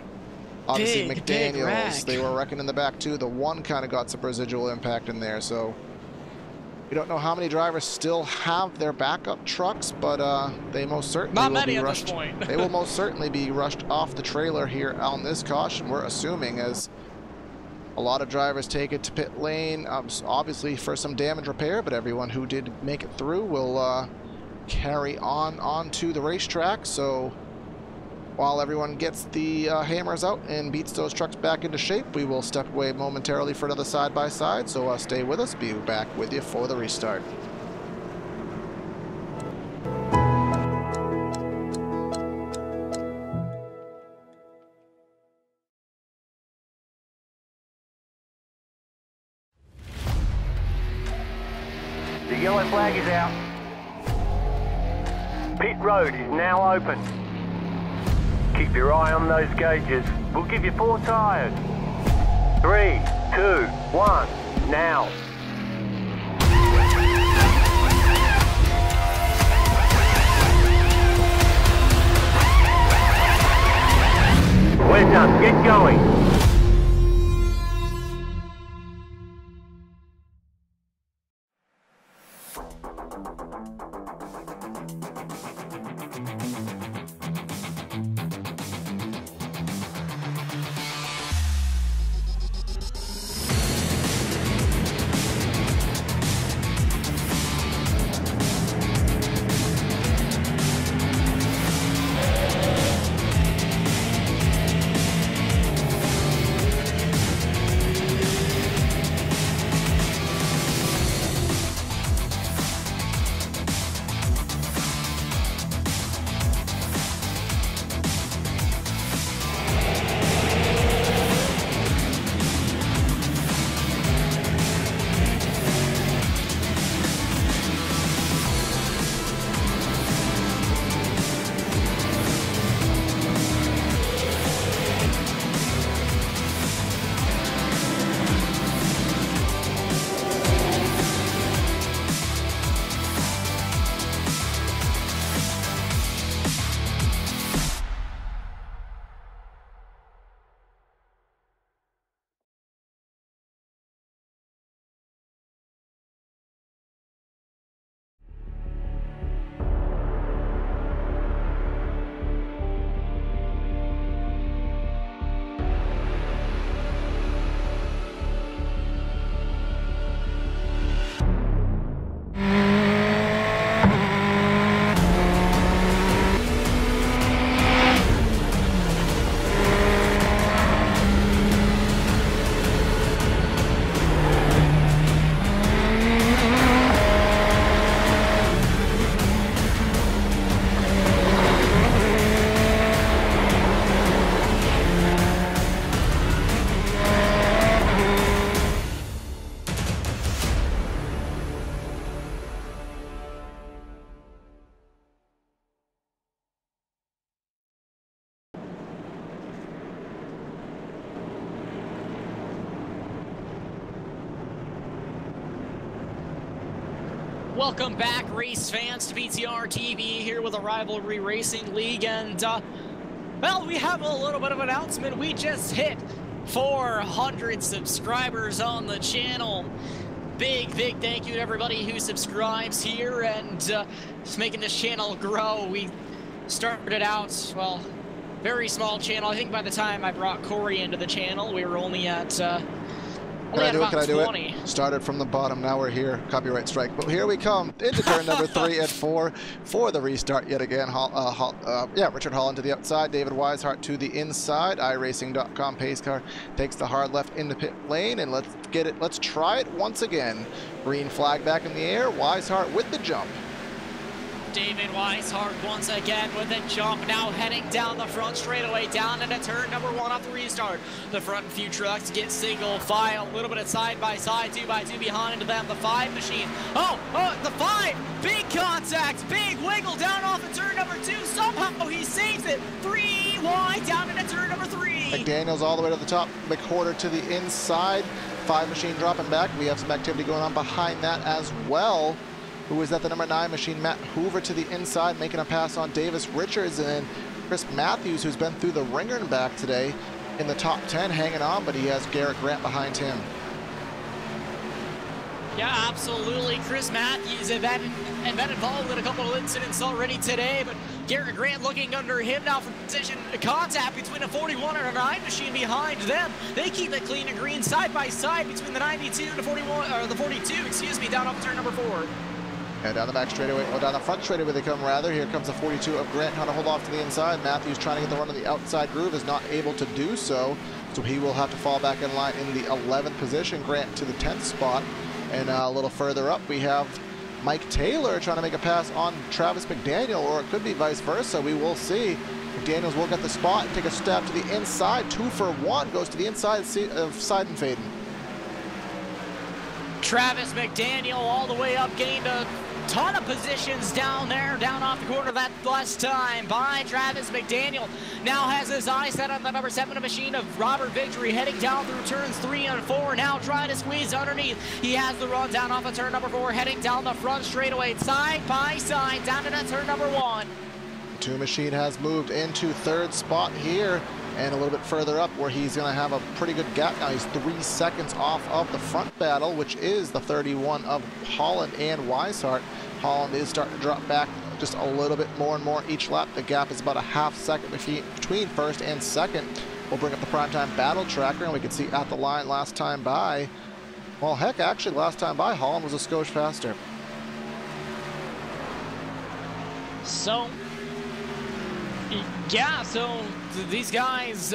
Obviously, McDaniels, they were wrecking in the back too. The one kind of got some residual impact in there. So we don't know how many drivers still have their backup trucks, but they most certainly will be rushed. They will most certainly be rushed off the trailer here on this caution, we're assuming, as a lot of drivers take it to pit lane, obviously for some damage repair, but everyone who did make it through will carry on to the racetrack. So while everyone gets the hammers out and beats those trucks back into shape, we will step away momentarily for another side-by-side, so stay with us. Be back with you for the restart. The yellow flag is out. Pit road is now open. Keep your eye on those gauges. We'll give you 4 tyres. 3, 2, 1, now. We're done. Get going. Welcome back, race fans, to BTR TV here with the Rivalry Racing League, and well, we have a little bit of an announcement. We just hit 400 subscribers on the channel. Big thank you to everybody who subscribes here and just making this channel grow. We started out, well, very small channel. I think by the time I brought Corey into the channel, we were only at Can I do it? Started from the bottom, now we're here. Copyright strike. But here we come into turn number 3 and 4 for the restart yet again. Richard Holland to the outside, David Weishart to the inside. iRacing.com pace car takes the hard left into pit lane, and let's get it. Let's try it once again. Green flag back in the air. Weishart with the jump. David Weishart once again with a jump, now heading down the front straightaway, down into turn number 1 off the restart. The front few trucks get single file, a little bit of side by side, 2x2 behind them. The 5 machine, the 5, big contact, big wiggle down off of turn number 2. Somehow he saves it, 3 wide down into turn number 3. McDaniel's all the way to the top, McWhorter to the inside. 5 machine dropping back. We have some activity going on behind that as well. Who is at the number 9 machine? Matt Hoover to the inside, making a pass on Davis Richards, and then Chris Matthews, who's been through the ringer and back today, in the top 10, hanging on, but he has Garrett Grant behind him. Yeah, absolutely. Chris Matthews has been involved in a couple of incidents already today, but Garrett Grant looking under him now for position contact between a 41 and a 9 machine behind them. They keep it clean and green side by side between the 92 and the 41, or the 42, excuse me, down off turn number 4. And down the back straightaway, or down the front straightaway they come rather. Here comes the 42 of Grant trying to hold off to the inside. Matthews trying to get the run on the outside groove, is not able to do so. So he will have to fall back in line in the 11th position. Grant to the 10th spot. And a little further up, we have Mike Taylor trying to make a pass on Travis McDaniel, or it could be vice versa. We will see. McDaniels will get the spot and take a stab to the inside. 2 for 1, goes to the inside of Seidenfaden. Travis McDaniel all the way up, gained a ton of positions down there, down off the corner that last time by Travis McDaniel. Now has his eyes set on the number 7 machine of Robert Victory, heading down through turns 3 and 4. Now trying to squeeze underneath. He has the run down off of turn number 4, heading down the front straightaway, side by side, down into turn number 1. 2 machine has moved into 3rd spot here, and a little bit further up where he's going to have a pretty good gap now. He's 3 seconds off of the front battle, which is the 31 of Holland and Weishart. Holland is starting to drop back just a little bit more and more each lap. The gap is about a half second between 1st and 2nd. We'll bring up the primetime battle tracker, and we can see at the line last time by, well, heck, actually last time by, Holland was a skosh faster. So, yeah, so these guys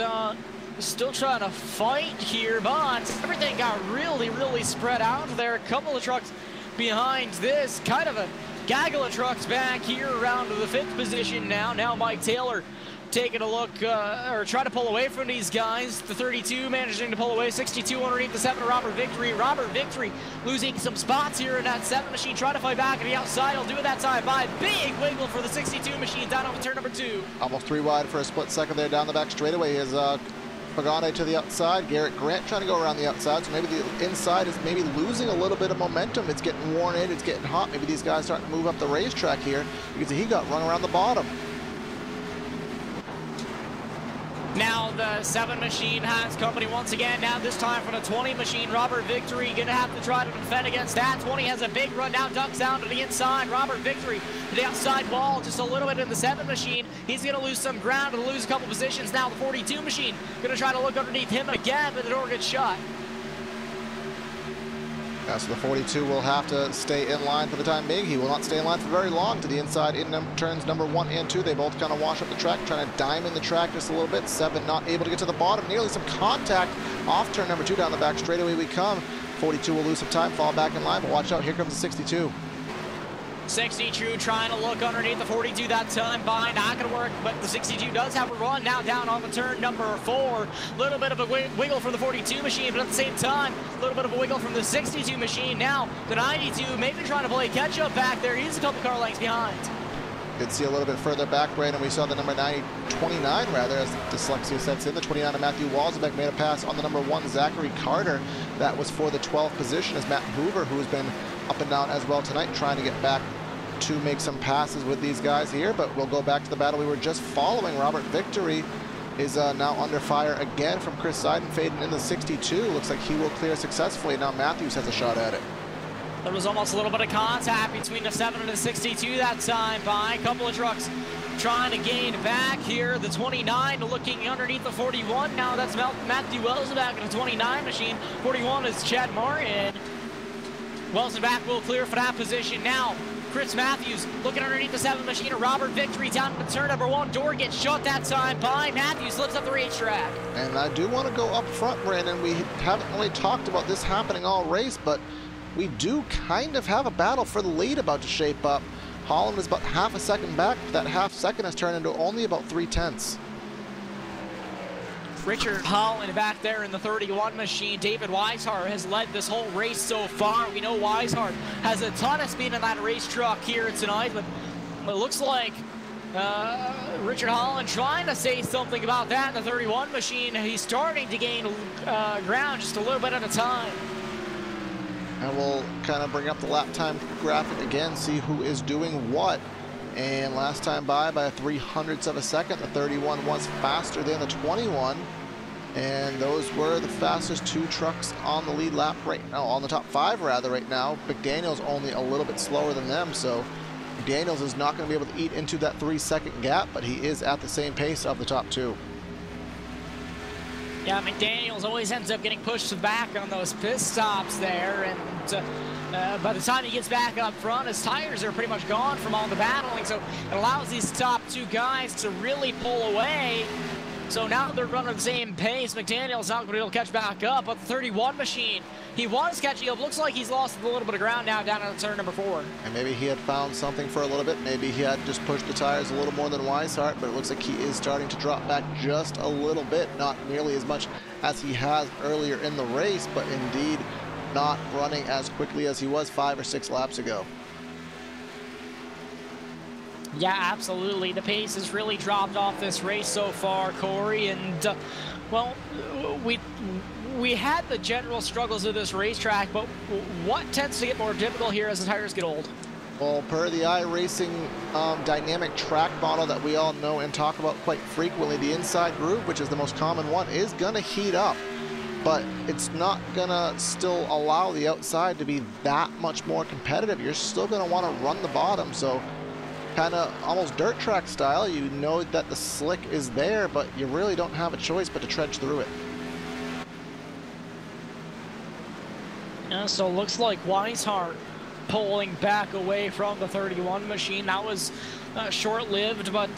still trying to fight here, but everything got really spread out there. A couple of trucks behind this, kind of a gaggle of trucks back here around to the 5th position now. Now Mike Taylor taking a look, or trying to pull away from these guys. The 32 managing to pull away, 62 underneath the 7 of Robert Victory. Robert Victory losing some spots here in that 7 machine, trying to fight back on the outside. He'll do it that time by. Big wiggle for the 62 machine down off of turn number 2. Almost 3 wide for a split second there down the back straightaway is Pagane to the outside. Garrett Grant trying to go around the outside, so maybe the inside is maybe losing a little bit of momentum. It's getting worn in, it's getting hot. Maybe these guys starting to move up the racetrack here. You can see he got run around the bottom. Now the 7 machine has company once again. Now this time for the 20 machine, Robert Victory gonna have to try to defend against that. 20 has a big run, now ducks down to the inside. Robert Victory to the outside wall, just a little bit in the 7 machine. He's gonna lose some ground and lose a couple positions. Now the 42 machine gonna try to look underneath him again, but the door gets shut. So the 42 will have to stay in line for the time being. He will not stay in line for very long. To the inside in turns number 1 and 2. They both kind of wash up the track, trying to diamond the track just a little bit. 7 not able to get to the bottom. Nearly some contact off turn number 2 down the back straightaway we come. 42 will lose some time, fall back in line, but watch out, here comes the 62. 62 trying to look underneath the 42 that time by, not going to work, but the 62 does have a run now down on the turn number 4. Little bit of a wiggle from the 42 machine, but at the same time, a little bit of a wiggle from the 62 machine. Now the 92 maybe trying to play catch up back there. He's a couple car lengths behind. Did see a little bit further back, Brandon. We saw the number 29 rather, as dyslexia sets in. The 29 of Matthew Walzenbeck made a pass on the number 1 Zachary Carter. That was for the 12th position, as Matt Hoover, who has been up and down as well tonight, trying to get back to make some passes with these guys here. But we'll go back to the battle we were just following. Robert Victory is now under fire again from Chris Seidenfaden in the 62. Looks like he will clear successfully. Now Matthews has a shot at it. There was almost a little bit of contact between the 7 and the 62 that time by a couple of trucks trying to gain back here. The 29 looking underneath the 41. Now that's Matthew Wells back in the 29 machine. 41 is Chad Martin. Wells back will clear for that position now. Chris Matthews looking underneath the 7 machine of Robert Victory down to turn number 1. Door gets shut that time by Matthews, slips up the racetrack. And I do want to go up front, Brandon. We haven't really talked about this happening all race, but we do kind of have a battle for the lead about to shape up. Holland is about half a second back. That half second has turned into only about 3/10. Richard Holland back there in the 31 machine. David Weishart has led this whole race so far. We know Weishart has a ton of speed in that race truck here tonight, but it looks like Richard Holland trying to say something about that in the 31 machine. He's starting to gain ground just a little bit at a time. And we'll kind of bring up the lap time graphic again, see who is doing what. And last time by a 300th of a second, the 31 was faster than the 21. And those were the fastest 2 trucks on the lead lap right now, on the top 5 rather right now. McDaniel's only a little bit slower than them, so McDaniel's is not going to be able to eat into that 3-second gap, but he is at the same pace of the top 2. Yeah, McDaniel's always ends up getting pushed back on those pit stops there, and by the time he gets back up front, his tires are pretty much gone from all the battling, so it allows these top 2 guys to really pull away. So now they're running the same pace. McDaniel's not going to be able to catch back up, but the 31 machine, he was catching up. Looks like he's lost a little bit of ground now down on turn number 4. And maybe he had found something for a little bit. Maybe he had just pushed the tires a little more than Weishart, but it looks like he is starting to drop back just a little bit. Not nearly as much as he has earlier in the race, but indeed not running as quickly as he was 5 or 6 laps ago. Yeah, absolutely. The pace has really dropped off this race so far, Corey, and well, we had the general struggles of this racetrack, but what tends to get more difficult here as the tires get old? Well, per the iRacing dynamic track model that we all know and talk about quite frequently, the inside groove, which is the most common one, is going to heat up, but it's not going to still allow the outside to be that much more competitive. You're still going to want to run the bottom, so kind of almost dirt track style. You know that the slick is there, but you really don't have a choice but to trudge through it. Yeah, so it looks like Weishart pulling back away from the 31 machine. That was short-lived, but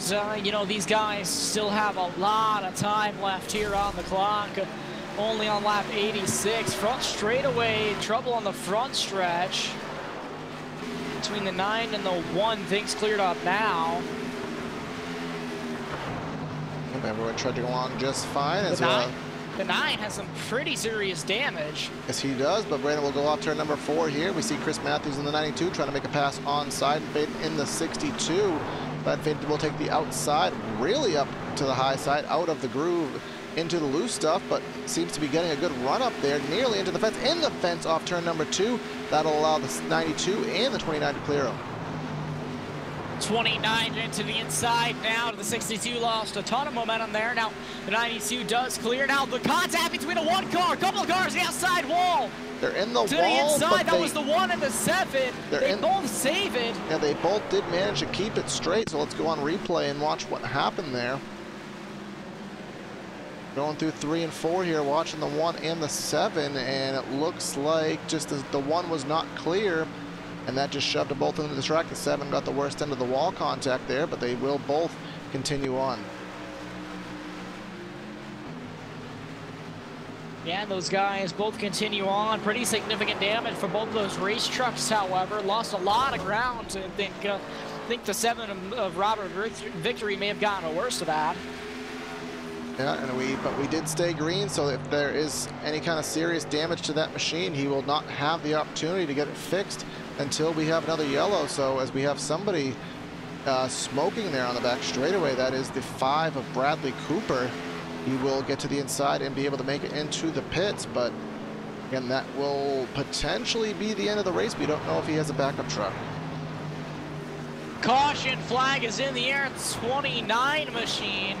you know, these guys still have a lot of time left here on the clock. Only on lap 86. Front straightaway, trouble on the front stretch. Between the 9 and the 1, things cleared up now. Everyone trudging along just fine as well. The 9 has some pretty serious damage. Yes, he does, but Brandon will go off turn number 4 here. We see Chris Matthews in the 92 trying to make a pass on Seidenfaden in the 62. Seidenfaden will take the outside, really up to the high side, out of the groove, into the loose stuff, but seems to be getting a good run up there, nearly into the fence, in the fence off turn number 2. That'll allow the 92 and the 29 to clear him. 29 into the inside now to the 62, lost a ton of momentum there. Now the 92 does clear. Now the contact between the 1 car, a couple of cars, the outside wall. They're in the wall, to the inside, that they, was the 1 and the 7. They both save it. Yeah, they both did manage to keep it straight, so let's go on replay and watch what happened there. Going through 3 and 4 here, watching the 1 and the 7, and it looks like just as the 1 was not clear, and that just shoved them both into the track. The 7 got the worst end of the wall contact there, but they will both continue on. Yeah, those guys both continue on. Pretty significant damage for both of those race trucks, however. Lost a lot of ground. I think the 7 of Robert Victory may have gotten the worst of that. Yeah, but we did stay green, so if there is any kind of serious damage to that machine, he will not have the opportunity to get it fixed until we have another yellow. So as we have somebody smoking there on the back straightaway, that is the 5 of Bradley Cooper. He will get to the inside and be able to make it into the pits, but Again, that will potentially be the end of the race. We don't know if he has a backup truck. Caution flag is in the air. 29 machine.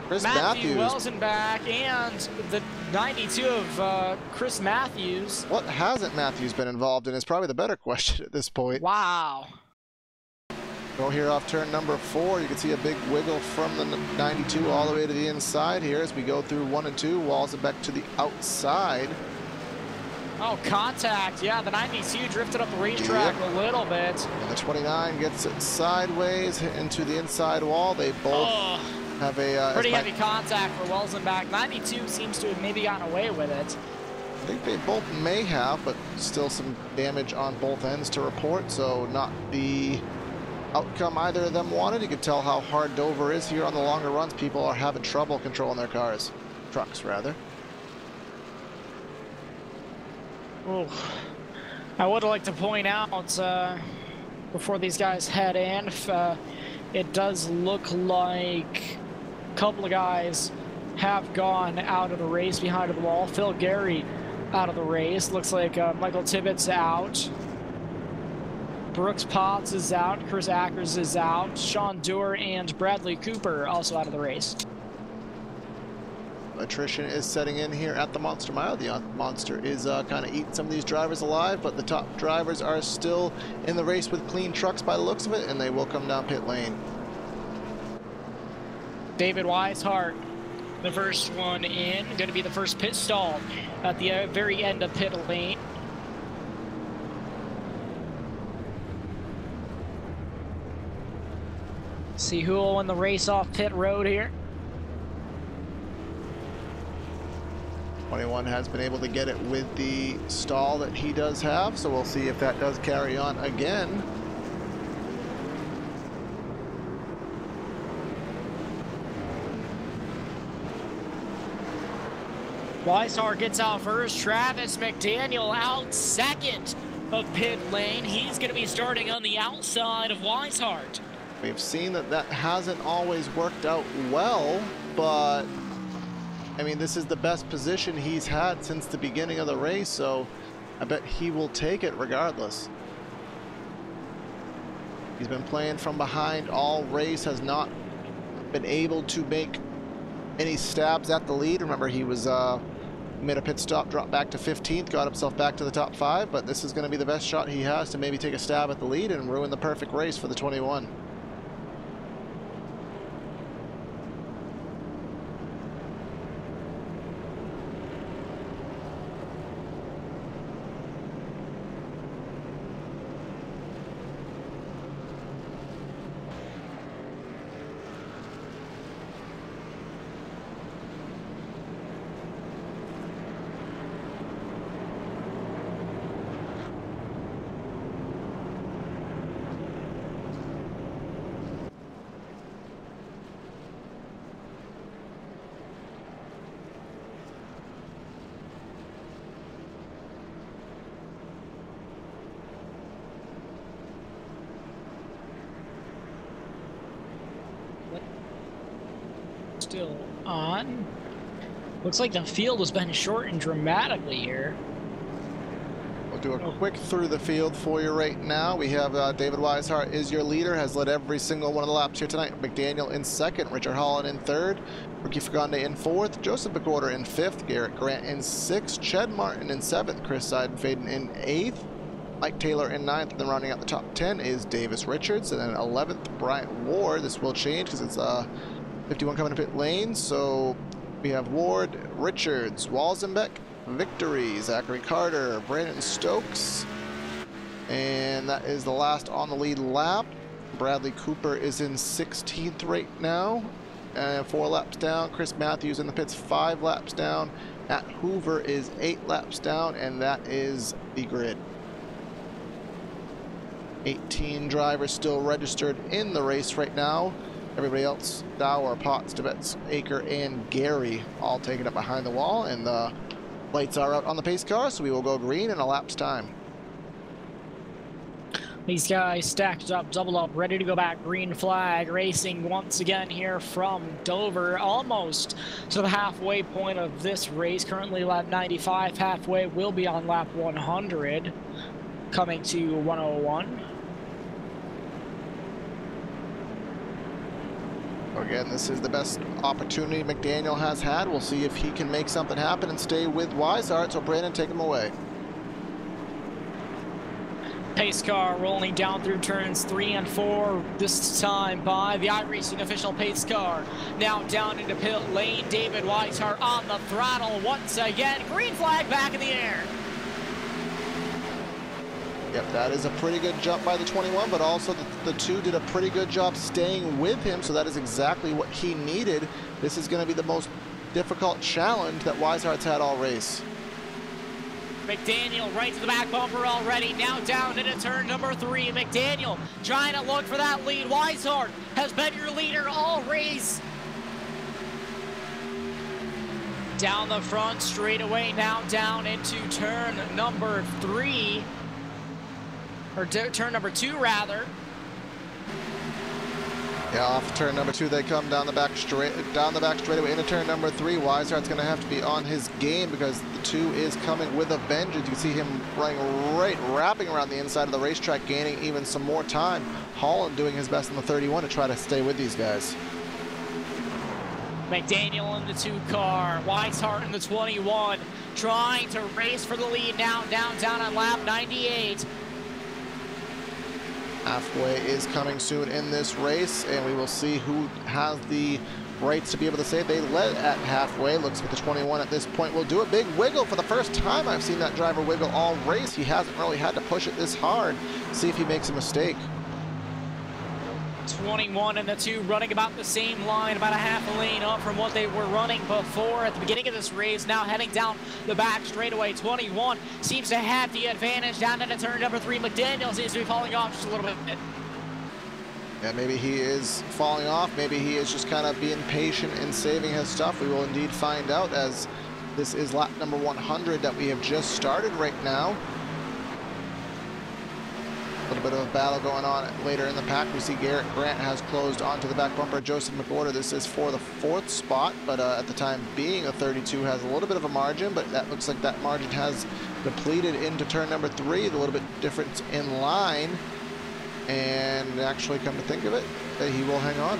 Chris Matthew Matthews. Welzenbach and the 92 of Chris Matthews. What hasn't Matthews been involved in is probably the better question at this point. Wow. Go here off turn number 4. You can see a big wiggle from the 92 all the way to the inside here as we go through 1 and 2. Welzenbach to the outside. Oh, contact. Yeah, the 92 drifted up the racetrack a little bit. And the 29 gets it sideways into the inside wall. They both have a pretty heavy contact for Welzenbach. 92 seems to have maybe gotten away with it. I think they both may have, but still some damage on both ends to report, so not the outcome either of them wanted. You can tell how hard Dover is here on the longer runs. People are having trouble controlling their cars. Trucks, rather. Ooh. I would like to point out, before these guys head in, it does look like a couple of guys have gone out of the race behind the wall. Phil Gary out of the race. Looks like Michael Tibbetts out. Brooks Potts is out. Chris Ackers is out. Sean Doerr and Bradley Cooper also out of the race. Attrition is setting in here at the Monster Mile. The Monster is kind of eating some of these drivers alive, but the top drivers are still in the race with clean trucks by the looks of it, and they will come down pit lane. David Weishart, the first one in, going to be the first pit stall at the very end of pit lane. See who will win the race off pit road here. 21 has been able to get it with the stall that he does have, so we'll see if that does carry on again. Weishart gets out first. Travis McDaniel out second of pit lane. He's going to be starting on the outside of Weishart. We've seen that that hasn't always worked out well, but I mean, this is the best position he's had since the beginning of the race, so I bet he will take it regardless. He's been playing from behind all race, has not been able to make any stabs at the lead. Remember, he was made a pit stop, dropped back to 15th, got himself back to the top 5, but this is going to be the best shot he has to maybe take a stab at the lead and ruin the perfect race for the 21. Still on. Looks like the field has been shortened dramatically here. We'll do a quick through the field for you right now. We have David Weishart is your leader, has led every single one of the laps here tonight. McDaniel in second, Richard Holland in third, Ricky Fagonde in fourth, Joseph McWhorter in fifth, Garrett Grant in sixth, Ched Martin in seventh, Chris Seidenfaden in eighth, Mike Taylor in ninth, and then rounding out the top 10 is Davis Richards, and then 11th, Bryant Ward. This will change because it's 51 coming to pit lane, so we have Ward, Richards, Welzenbach, Victory, Zachary Carter, Brandon Stokes, and that is the last on the lead lap. Bradley Cooper is in 16th right now, and 4 laps down. Chris Matthews in the pits 5 laps down. Matt Hoover is 8 laps down, and that is the grid. 18 drivers still registered in the race right now. Everybody else, Dower, Potts, Tibbetts, Aker, and Gary, all taken up behind the wall, and the lights are out on the pace car, so we will go green in a lap's time. These guys stacked up, double up, ready to go back. Green flag racing once again here from Dover, almost to the halfway point of this race. Currently lap 95, halfway will be on lap 100, coming to 101. Again, this is the best opportunity McDaniel has had. We'll see if he can make something happen and stay with Weishart. So Brandon, take him away. Pace car rolling down through turns 3 and 4, this time by the iRacing official pace car. Now down into pit lane, David Weishart on the throttle once again. Green flag back in the air. Yep, that is a pretty good jump by the 21, but also the 2 did a pretty good job staying with him, so that is exactly what he needed. This is going to be the most difficult challenge that Weishart's had all race. McDaniel right to the back bumper already, now down into turn number 3. McDaniel trying to look for that lead. Weishart has been your leader all race. Down the front straightaway, now down into turn number 3. Or turn number 2 rather. Yeah, off turn number 2 they come down the back straightaway into turn number 3. Weishart's going to have to be on his game because the 2 is coming with a vengeance. You can see him running wrapping around the inside of the racetrack, gaining even some more time. Holland doing his best in the 31 to try to stay with these guys. McDaniel in the 2 car, Weishart in the 21, trying to race for the lead now, down on lap 98. Halfway is coming soon in this race, and we will see who has the rights to be able to say they led at halfway. Looks like the 21 at this point will do a big wiggle. For the first time I've seen that driver wiggle all race. He hasn't really had to push it this hard. See if he makes a mistake. 21 and the 2 running about the same line, about a half a lane up from what they were running before at the beginning of this race. Now heading down the back straightaway. 21 seems to have the advantage down into turn number 3. McDaniel seems to be falling off just a little bit. Yeah, maybe he is falling off. Maybe he is just kind of being patient and saving his stuff. We will indeed find out, as this is lap number 100 that we have just started right now. A little bit of a battle going on later in the pack. We see Garrett Grant has closed onto the back bumper. Joseph McWhorter, this is for the 4th spot, but at the time being, a 32 has a little bit of a margin, but that looks like that margin has depleted into turn number 3. A little bit difference in line, and actually, come to think of it, that he will hang on.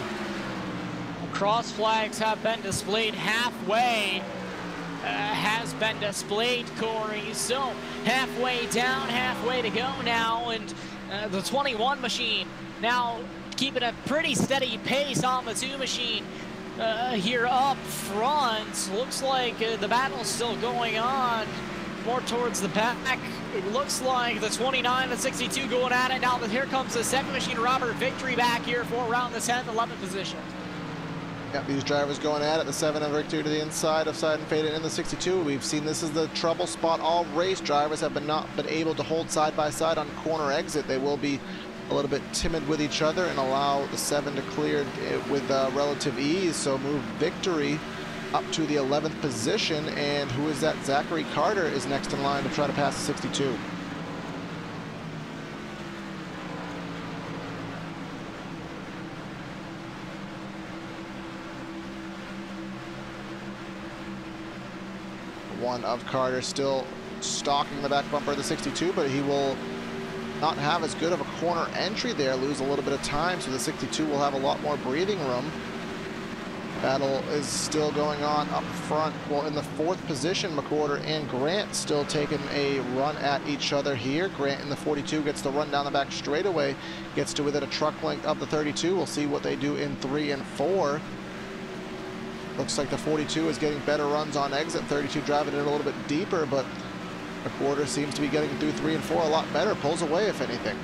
Cross flags have been displayed halfway. Has been displayed, Corey. So halfway down, halfway to go now, and the 21 machine now keeping a pretty steady pace on the 2 machine here up front. Looks like the battle's still going on more towards the back. It looks like the 29 and 62 going at it. Now here comes the 2nd machine, Robert Victory, back here for around the 10th, 11th position. Yeah, these drivers going at it. The 7 of Victory to the inside of Side and Faded in the 62. We've seen this is the trouble spot all race. Drivers have not been able to hold side by side on corner exit. They will be a little bit timid with each other and allow the 7 to clear with relative ease. So move Victory up to the 11th position. And who is that? Zachary Carter is next in line to try to pass the 62. One of Carter still stalking the back bumper of the 62, but he will not have as good of a corner entry there, lose a little bit of time, so the 62 will have a lot more breathing room. Battle is still going on up front. Well, in the 4th position, McWhorter and Grant still taking a run at each other here. Grant in the 42 gets the run down the back straightaway, gets to within a truck length of the 32. We'll see what they do in 3 and 4. Looks like the 42 is getting better runs on exit. 32 driving it a little bit deeper, but McWhorter seems to be getting through 3 and 4 a lot better. Pulls away, if anything.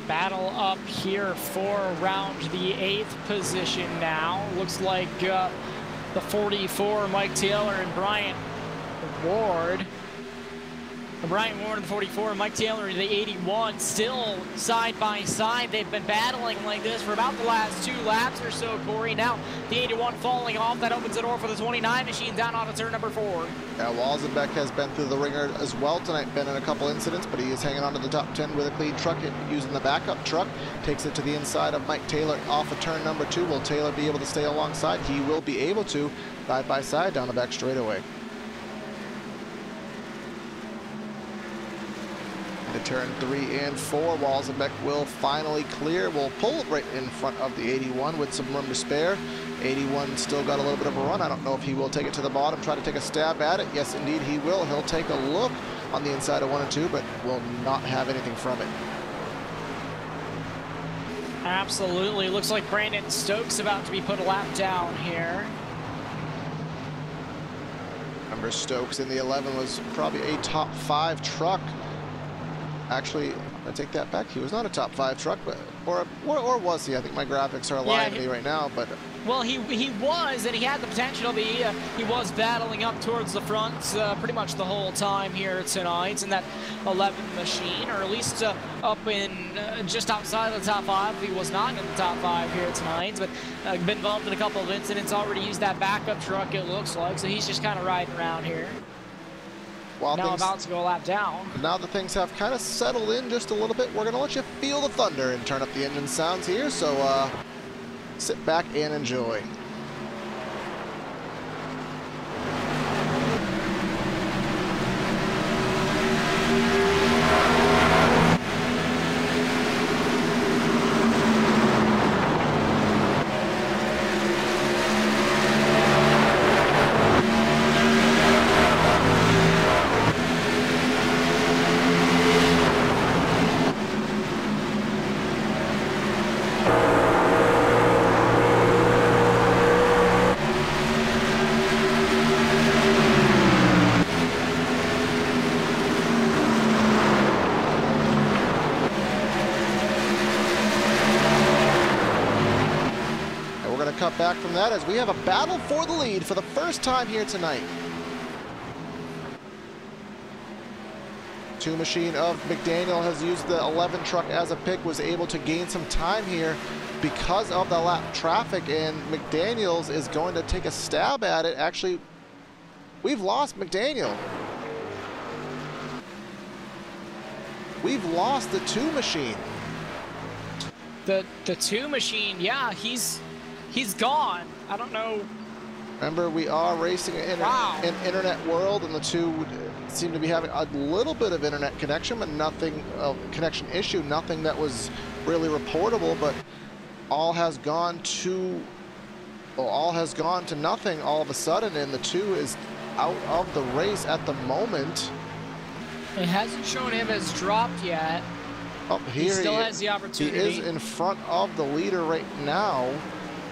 Battle up here for around the 8th position now. Looks like the 44, Mike Taylor and Bryant Ward Brian Warren, the 44, Mike Taylor, the 81, still side by side. They've been battling like this for about the last 2 laps or so, Corey. Now the 81 falling off. That opens the door for the 29 machine down onto turn number 4. Yeah, Walzenbeck has been through the ringer as well tonight, been in a couple incidents, but he is hanging on to the top 10 with a clean truck using the backup truck. Takes it to the inside of Mike Taylor off of turn number 2. Will Taylor be able to stay alongside? He will be able to, side by side down the back straightaway. To turn 3 and 4, Walzenbeck will finally clear. Will pull right in front of the 81 with some room to spare. 81 still got a little bit of a run. I don't know if he will take it to the bottom, try to take a stab at it. Yes, indeed he will. He'll take a look on the inside of 1 and 2, but will not have anything from it. Absolutely. Looks like Brandon Stokes about to be put a lap down here. Remember, Stokes in the 11 was probably a top 5 truck. Actually, I take that back. He was not a top 5 truck, but or was he? I think my graphics are lying to me right now. But well, he was, and he had the potential to be. He was battling up towards the front pretty much the whole time here tonight in that 11 machine, or at least up in just outside of the top 5. He was not in the top 5 here tonight, but been involved in a couple of incidents. Already used that backup truck, it looks like. So he's just kind of riding around here. Now about to go a lap down. Now that things have kind of settled in just a little bit, we're going to let you feel the thunder and turn up the engine sounds here. So sit back and enjoy. Cut back from that as we have a battle for the lead for the first time here tonight. 2 machine of McDaniel has used the 11 truck as a pick, was able to gain some time here because of the lap traffic, and McDaniels is going to take a stab at it. Actually, we've lost McDaniel. We've lost the 2 machine. The 2 machine, yeah, he's gone. I don't know. Remember, we are racing in an internet world, and the 2 seem to be having a little bit of internet connection, but nothing of connection issue, nothing that was really reportable, but all has gone to nothing all of a sudden, and the 2 is out of the race at the moment. It hasn't shown him as dropped yet. Oh, here he still has the opportunity. He is in front of the leader right now.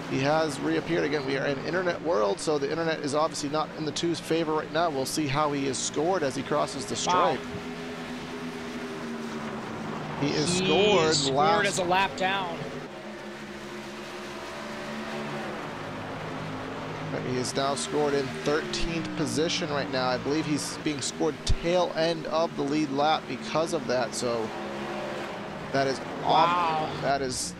He has reappeared again. We are in internet world, so the internet is obviously not in the 2's favor right now. We'll see how he is scored as he crosses the stripe. Wow. He is scored as a lap down. He is now scored in 13th position right now. I believe he's being scored tail end of the lead lap because of that. So that is awful. That is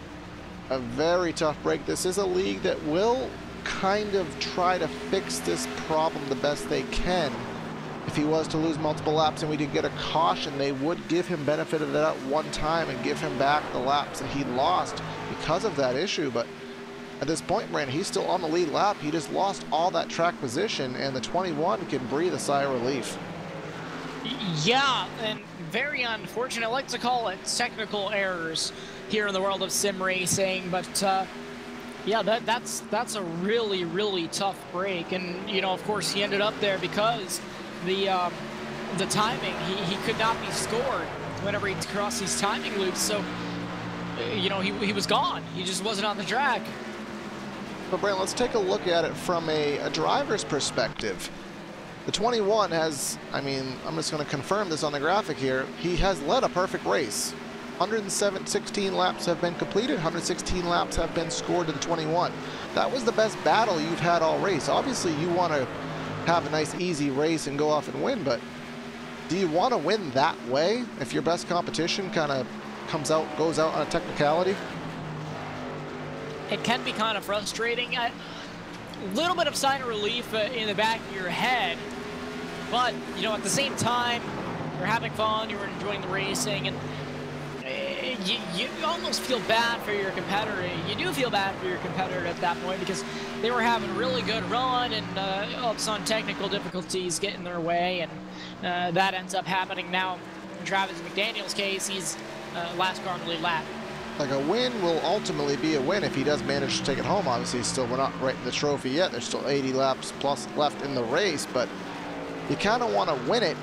a very tough break. This is a league that will kind of try to fix this problem the best they can. If he was to lose multiple laps and we did get a caution, they would give him benefit of that one time and give him back the laps that he lost because of that issue. But at this point, Brandon, he's still on the lead lap. He just lost all that track position, and the 21 can breathe a sigh of relief. Yeah, and very unfortunate. I like to call it technical errors here in the world of sim racing, but yeah, that's a really, really tough break. And you know, of course, he ended up there because the timing, he could not be scored whenever he crossed these timing loops. So you know, he was gone. He just wasn't on the track. But Brandon, let's take a look at it from a driver's perspective. The 21 has, I mean, I'm just going to confirm this on the graphic here. He has led a perfect race. 116 laps have been completed, 116 laps have been scored to the 21. That was the best battle you've had all race. Obviously, you want to have a nice, easy race and go off and win, but do you want to win that way if your best competition kind of goes out on a technicality? It can be kind of frustrating. A little bit of sign of relief in the back of your head, but you know, at the same time, you're having fun, you're enjoying the racing, and you almost feel bad for your competitor. You do feel bad for your competitor at that point because they were having a really good run, and all of a sudden technical difficulties get in their way, and that ends up happening. Now, in Travis McDaniel's case, he's last car on the lead lap. Like, a win will ultimately be a win if he does manage to take it home. Obviously, we're not right in the trophy yet. There's still 80 laps plus left in the race, but you kind of want to win it.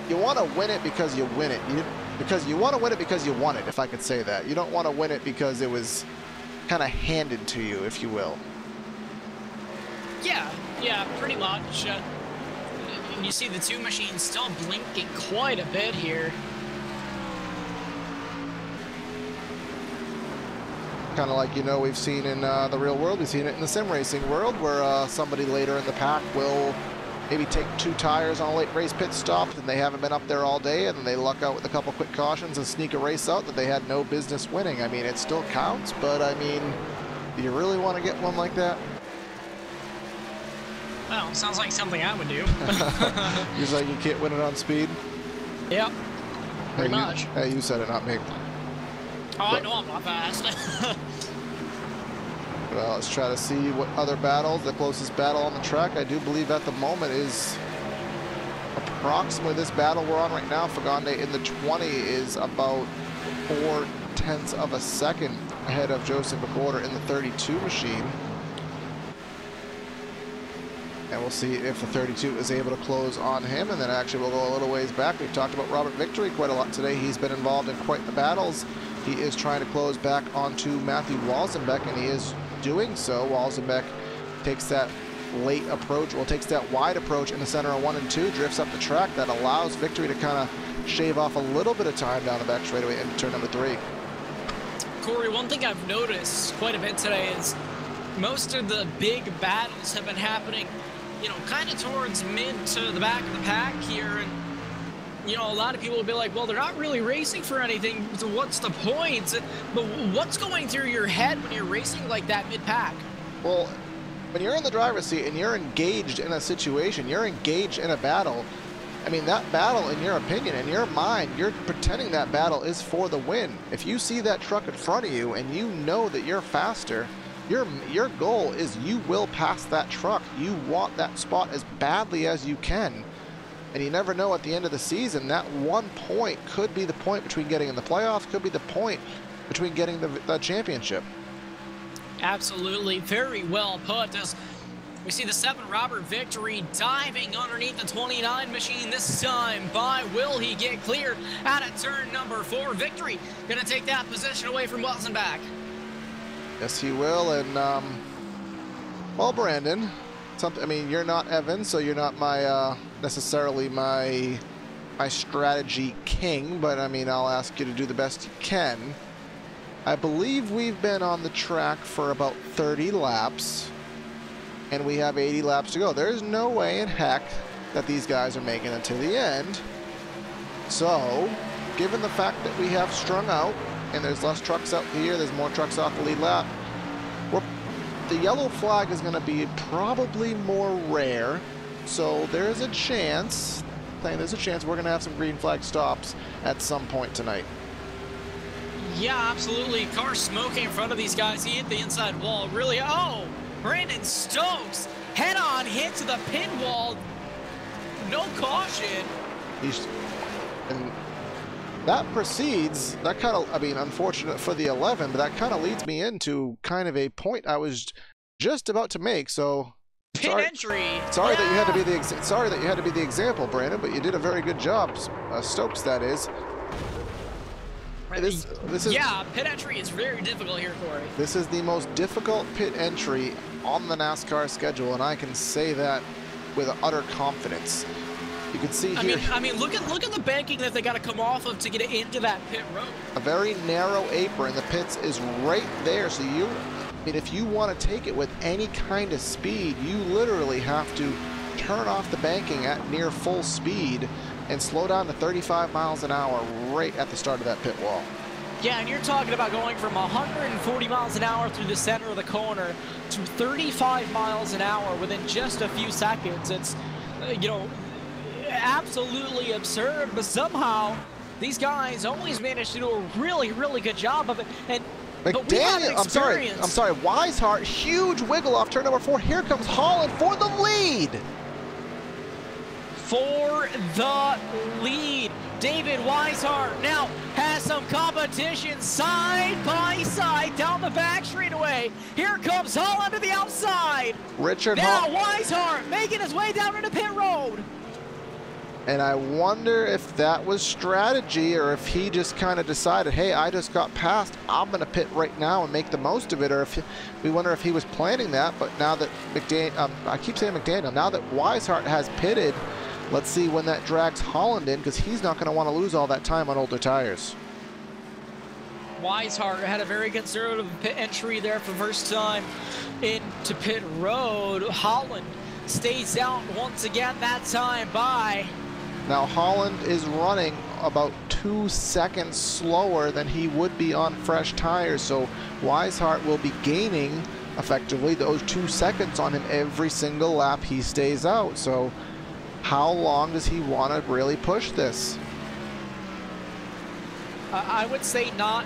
You want to win it because you win it. Because you want to win it because you won it, if I could say that. You don't want to win it because it was kind of handed to you, if you will. Yeah, pretty much. You see the two machines still blinking quite a bit here. Kind of like, you know, we've seen in the real world, we've seen it in the sim racing world, where somebody later in the pack will maybe take 2 tires on a late race pit stop, and they haven't been up there all day, and then they luck out with a couple quick cautions and sneak a race out that they had no business winning. I mean, it still counts, but I mean, do you really want to get one like that? Well, sounds like something I would do. You're saying you can't win it on speed? Yep, pretty much. Hey, you said it, not me. Oh, I know I'm not fast. Well, let's try to see what other battles. The closest battle on the track, I do believe at the moment, is approximately this battle we're on right now. Fagonde in the 20 is about 0.4 of a second ahead of Joseph McWhorter in the 32 machine. And we'll see if the 32 is able to close on him. And then actually we'll go a little ways back. We've talked about Robert Victory quite a lot today. He's been involved in quite the battles. He is trying to close back onto Matthew Walzenbeck, and he is doing so. Walzenbeck takes that late approach, well, takes that wide approach in the center of 1 and 2, drifts up the track. That allows Victory to kind of shave off a little bit of time down the back straightaway into turn number 3. Corey, one thing I've noticed quite a bit today is most of the big battles have been happening, you know, kind of towards mid to the back of the pack here, and you know, a lot of people will be like, well, they're not really racing for anything, so what's the point? But what's going through your head when you're racing like that mid-pack? Well, when you're in the driver's seat and you're engaged in a situation, you're engaged in a battle, I mean, that battle, in your opinion, in your mind, you're pretending that battle is for the win. If you see that truck in front of you and you know that you're faster, your goal is you will pass that truck. You want that spot as badly as you can. And you never know, at the end of the season, that 1 point could be the point between getting in the playoffs, could be the point between getting the championship. Absolutely, very well put. As we see the 7 Robert Victory diving underneath the 29 machine this time by will he get clear out of turn number 4. Victory gonna take that position away from Walzenbeck. Yes, he will. And well, Brandon, I mean, you're not Evan, so you're not my necessarily my strategy king, but I mean, I'll ask you to do the best you can. I believe we've been on the track for about 30 laps, and we have 80 laps to go. There's no way in heck that these guys are making it to the end. So, given the fact that we have strung out, and there's less trucks out here, there's more trucks off the lead lap, the yellow flag is going to be probably more rare, so there's a chance we're going to have some green flag stops at some point tonight. Yeah, absolutely. Car smoking in front of these guys. He hit the inside wall. Really, oh, Brandon Stokes head-on hit to the pin wall. No caution. And that precedes, that kind of, I mean, unfortunate for the 11, but that kind of leads me into kind of a point I was just about to make. So, pit entry. Sorry that you had to be the example, Brandon, but you did a very good job, Stokes. That is. This is. Yeah, pit entry is very difficult here, Corey. This is the most difficult pit entry on the NASCAR schedule, and I can say that with utter confidence. You can see here. I mean, look at the banking that they got to come off of to get into that pit road. A very narrow apron. The pits is right there, so I mean, if you want to take it with any kind of speed, you literally have to turn off the banking at near full speed and slow down to 35 miles an hour right at the start of that pit wall. Yeah, and you're talking about going from 140 miles an hour through the center of the corner to 35 miles an hour within just a few seconds. It's, you know, absolutely absurd, but somehow these guys always manage to do a really, really good job of it. And McDaniel, I'm sorry, Weishart, huge wiggle off turn number 4. Here comes Holland for the lead. For the lead. David Weishart now has some competition side by side down the back straightaway. Here comes Holland to the outside. Richard now Weishart making his way down into pit road. And I wonder if that was strategy or if he just kind of decided, hey, I just got passed, I'm going to pit right now and make the most of it. Or if we wonder if he was planning that. But now that McDaniel, I keep saying McDaniel, now that Weishart has pitted, let's see when that drags Holland in, because he's not going to want to lose all that time on older tires. Weishart had a very conservative pit entry there for the first time into pit road. Holland stays out once again, that time by. Now Holland is running about 2 seconds slower than he would be on fresh tires, so Weishart will be gaining effectively those 2 seconds on him every single lap he stays out. So how long does he want to really push this? I would say not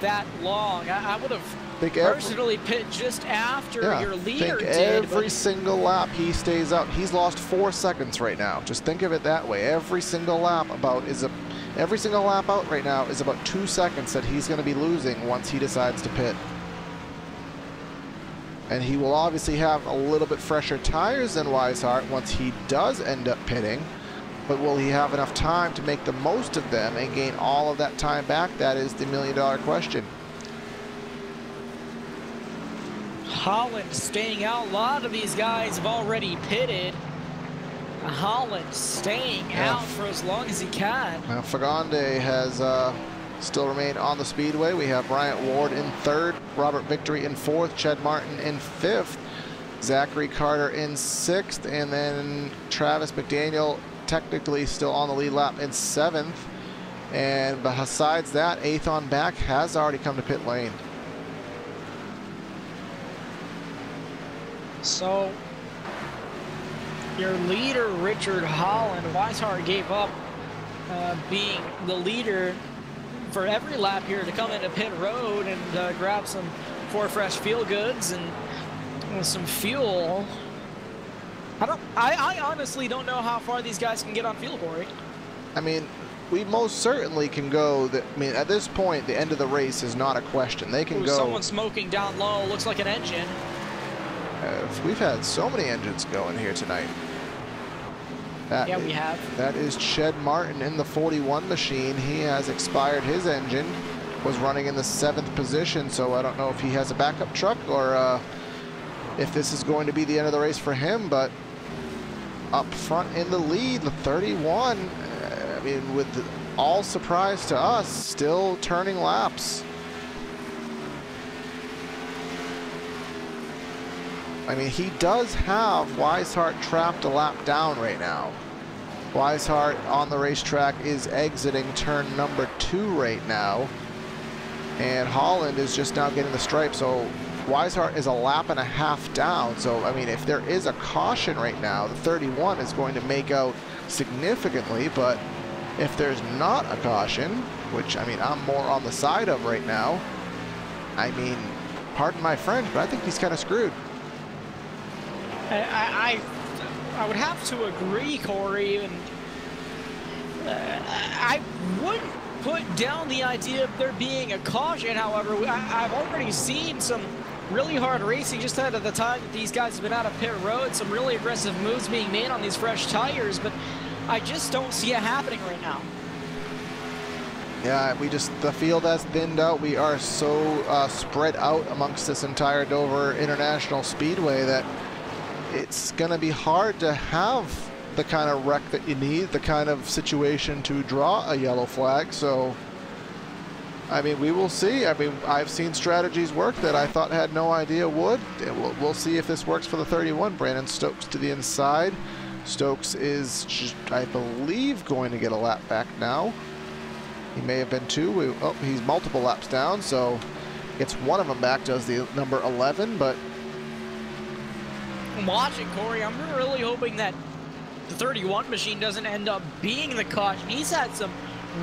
that long. I would have personally pit just after your leader did. Every single lap he stays out. He's lost 4 seconds right now. Just think of it that way. Every single lap out right now is about 2 seconds that he's going to be losing once he decides to pit. And he will obviously have a little bit fresher tires than Weishart once he does end up pitting. But will he have enough time to make the most of them and gain all of that time back? That is the million-dollar question. Holland staying out. A lot of these guys have already pitted. Holland staying out for as long as he can. Now Fagonde has still remained on the speedway. We have Bryant Ward in 3rd, Robert Victory in 4th, Ched Martin in 5th, Zachary Carter in 6th, and then Travis McDaniel technically still on the lead lap in 7th. And besides that, Athan Back has already come to pit lane. So your leader, Richard Holland, Weishart gave up being the leader for every lap here to come into pit road and grab some 4 fresh fuel goods and some fuel. I honestly don't know how far these guys can get on fuel, Corey. I mean, we most certainly can go. I mean, at this point, the end of the race is not a question. They can go. Someone smoking down low. Looks like an engine. We've had so many engines going here tonight. We have. That is Ched Martin in the 41 machine. He has expired his engine, was running in the 7th position, so I don't know if he has a backup truck or if this is going to be the end of the race for him, but up front in the lead, the 31, I mean, with all surprise to us, still turning laps. I mean, he does have Weishart trapped a lap down right now. Weishart on the racetrack is exiting turn number 2 right now. And Holland is just now getting the stripe. So Weishart is a lap and a half down. So, I mean, if there is a caution right now, the 31 is going to make out significantly. But if there's not a caution, which, I mean, I'm more on the side of right now, I mean, pardon my French, but I think he's kind of screwed. I would have to agree, Corey, and I wouldn't put down the idea of there being a caution. However, I've already seen some really hard racing just out of the time that these guys have been out of pit road, some really aggressive moves being made on these fresh tires, but I just don't see it happening right now. Yeah, the field has thinned out. We are so spread out amongst this entire Dover International Speedway that it's going to be hard to have the kind of wreck that you need, the kind of situation to draw a yellow flag. So, I mean, we will see. I mean, I've seen strategies work that I thought had no idea would. We'll see if this works for the 31. Brandon Stokes to the inside. Stokes is, I believe, going to get a lap back now. He may have been 2. Oh, he's multiple laps down, so gets one of them back, does the number 11, but... I'm watching, Corey. I'm really hoping that the 31 machine doesn't end up being the caution. He's had some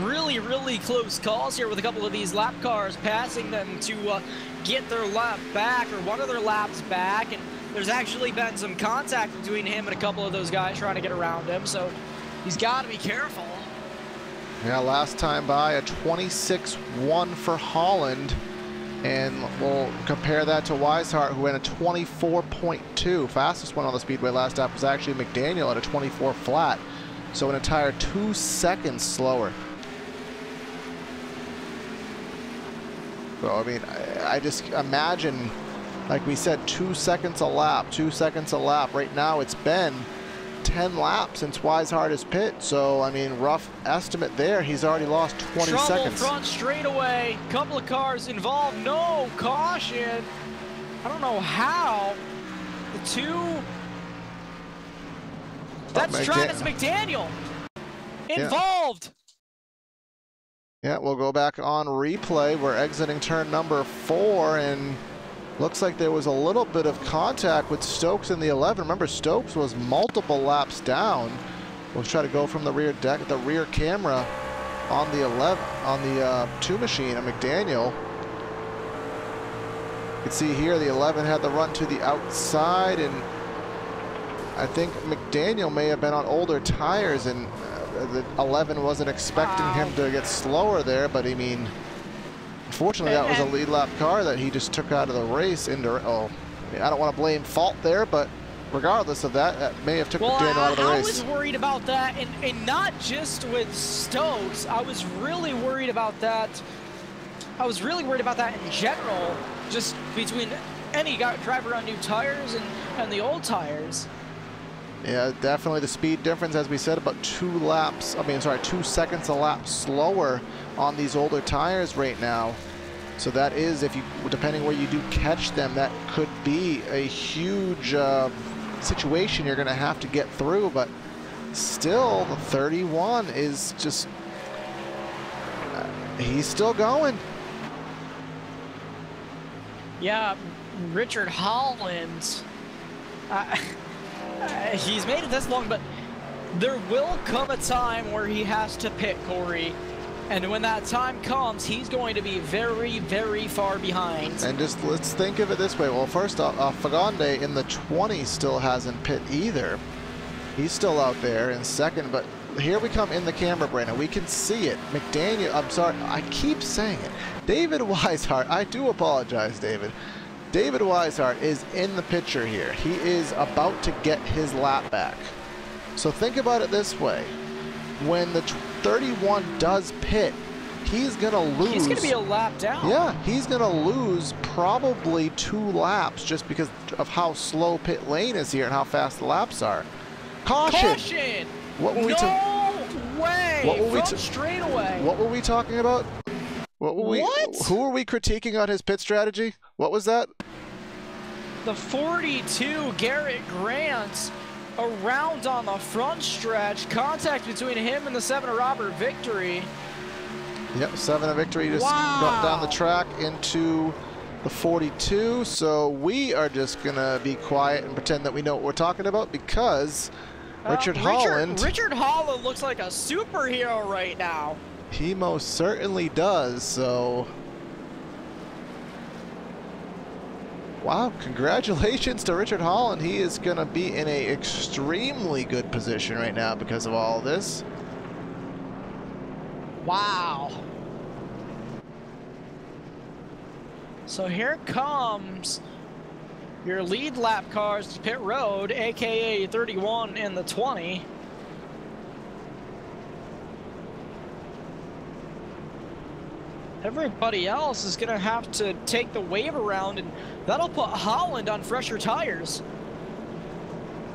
really, really close calls here with a couple of these lap cars passing them to get their lap back, or one of their laps back, and there's actually been some contact between him and a couple of those guys trying to get around him, so he's got to be careful. Yeah, last time by, a 26-1 for Holland, and we'll compare that to Weishart, who had a 24.2. Fastest one on the speedway last lap was actually McDaniel at a 24 flat, so an entire 2 seconds slower. So, I mean, I just imagine, like we said, 2 seconds a lap, 2 seconds a lap. Right now, it's been 10 laps since Weishart has pit. So, I mean, rough estimate there. He's already lost 20 Trouble seconds. Front straightaway. Couple of cars involved. No caution. I don't know how. The two. That's Travis McDaniel involved. Yeah, we'll go back on replay. We're exiting turn number 4, and looks like there was a little bit of contact with Stokes in the 11. Remember, Stokes was multiple laps down. We'll try to go from the rear deck, the rear camera on the 11, on the 2 machine, and McDaniel. You can see here the 11 had the run to the outside, and I think McDaniel may have been on older tires, and the 11 wasn't expecting him to get slower there, but I mean, unfortunately, that was a lead lap car that he just took out of the race. I don't want to blame fault there, but regardless of that, that may have took McDaniel out of the race. I was worried about that, and not just with Stokes. I was really worried about that. I was really worried about that in general, just between any driver on new tires and the old tires. Yeah, definitely the speed difference, as we said, about 2 seconds a lap slower on these older tires right now. So that is, if you, depending where you do catch them, that could be a huge situation you're going to have to get through. But still, the 31 is just, he's still going. Yeah, Richard Holland. He's made it this long, but there will come a time where he has to pit, Corey. And when that time comes, he's going to be very, very far behind. And just let's think of it this way. Well, first off, Fagonde in the 20 still hasn't pit either. He's still out there in second, but here we come in the camera, Brandon. We can see it. McDaniel, I'm sorry, I keep saying it. David Weishart, I do apologize, David. David Weishart is in the picture here. He is about to get his lap back. So think about it this way. When the 31 does pit, he's going to lose. He's going to be a lap down. Yeah, he's going to lose probably 2 laps just because of how slow pit lane is here and how fast the laps are. Caution! Caution! What were we no way! What were we straight away. What were we talking about? What? Who were we critiquing on his pit strategy? What was that? The 42 Garrett Grant around on the front stretch. Contact between him and the 7 of Robert Victory. Yep, 7 of Victory just got down the track into the 42. So we are just going to be quiet and pretend that we know what we're talking about, because Richard Holland looks like a superhero right now. He most certainly does, so... Wow, congratulations to Richard Holland. He is going to be in an extremely good position right now because of all this. Wow. So here comes your lead lap cars to pit road, aka 31 and the 20. Everybody else is going to have to take the wave around, and that'll put Holland on fresher tires.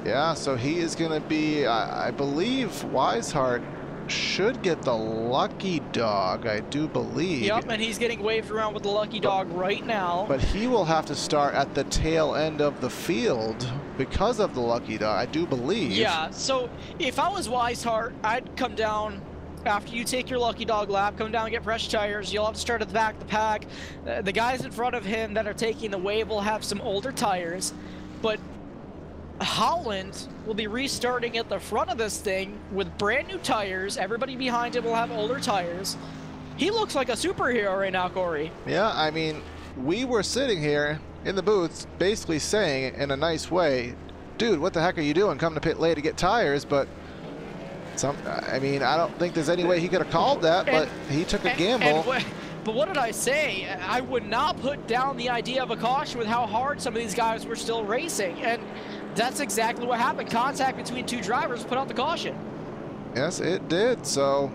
Yeah, so he is going to be, I believe, Weishart should get the lucky dog, I do believe. Yep, and he's getting waved around with the lucky dog right now. But he will have to start at the tail end of the field, because of the lucky dog, I do believe. Yeah, so if I was Weishart, I'd come down after you take your lucky dog lap, come down and get fresh tires. You'll have to start at the back of the pack. The guys in front of him that are taking the wave will have some older tires, but Holland will be restarting at the front of this thing with brand new tires. Everybody behind him will have older tires. He looks like a superhero right now, Corey. Yeah, I mean, we were sitting here in the booths basically saying in a nice way, dude, what the heck are you doing coming to pit late to get tires? But I mean, I don't think there's any way he could have called that, but he took a gamble. But what did I say? I would not put down the idea of a caution with how hard some of these guys were still racing. And that's exactly what happened. Contact between two drivers put out the caution. Yes, it did. So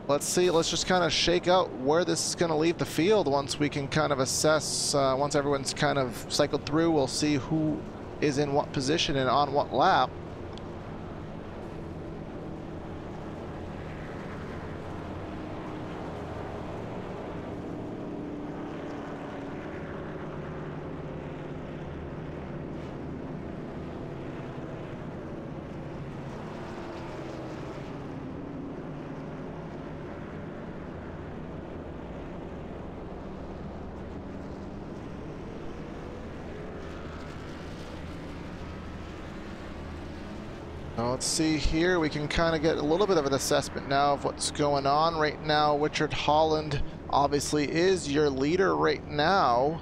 let's see. Let's just kind of shake out where this is going to leave the field once we can kind of assess. Once everyone's kind of cycled through, we'll see who is in what position and on what lap. Let's see here, we can kind of get a little bit of an assessment now of what's going on right now. Richard Holland obviously is your leader right now.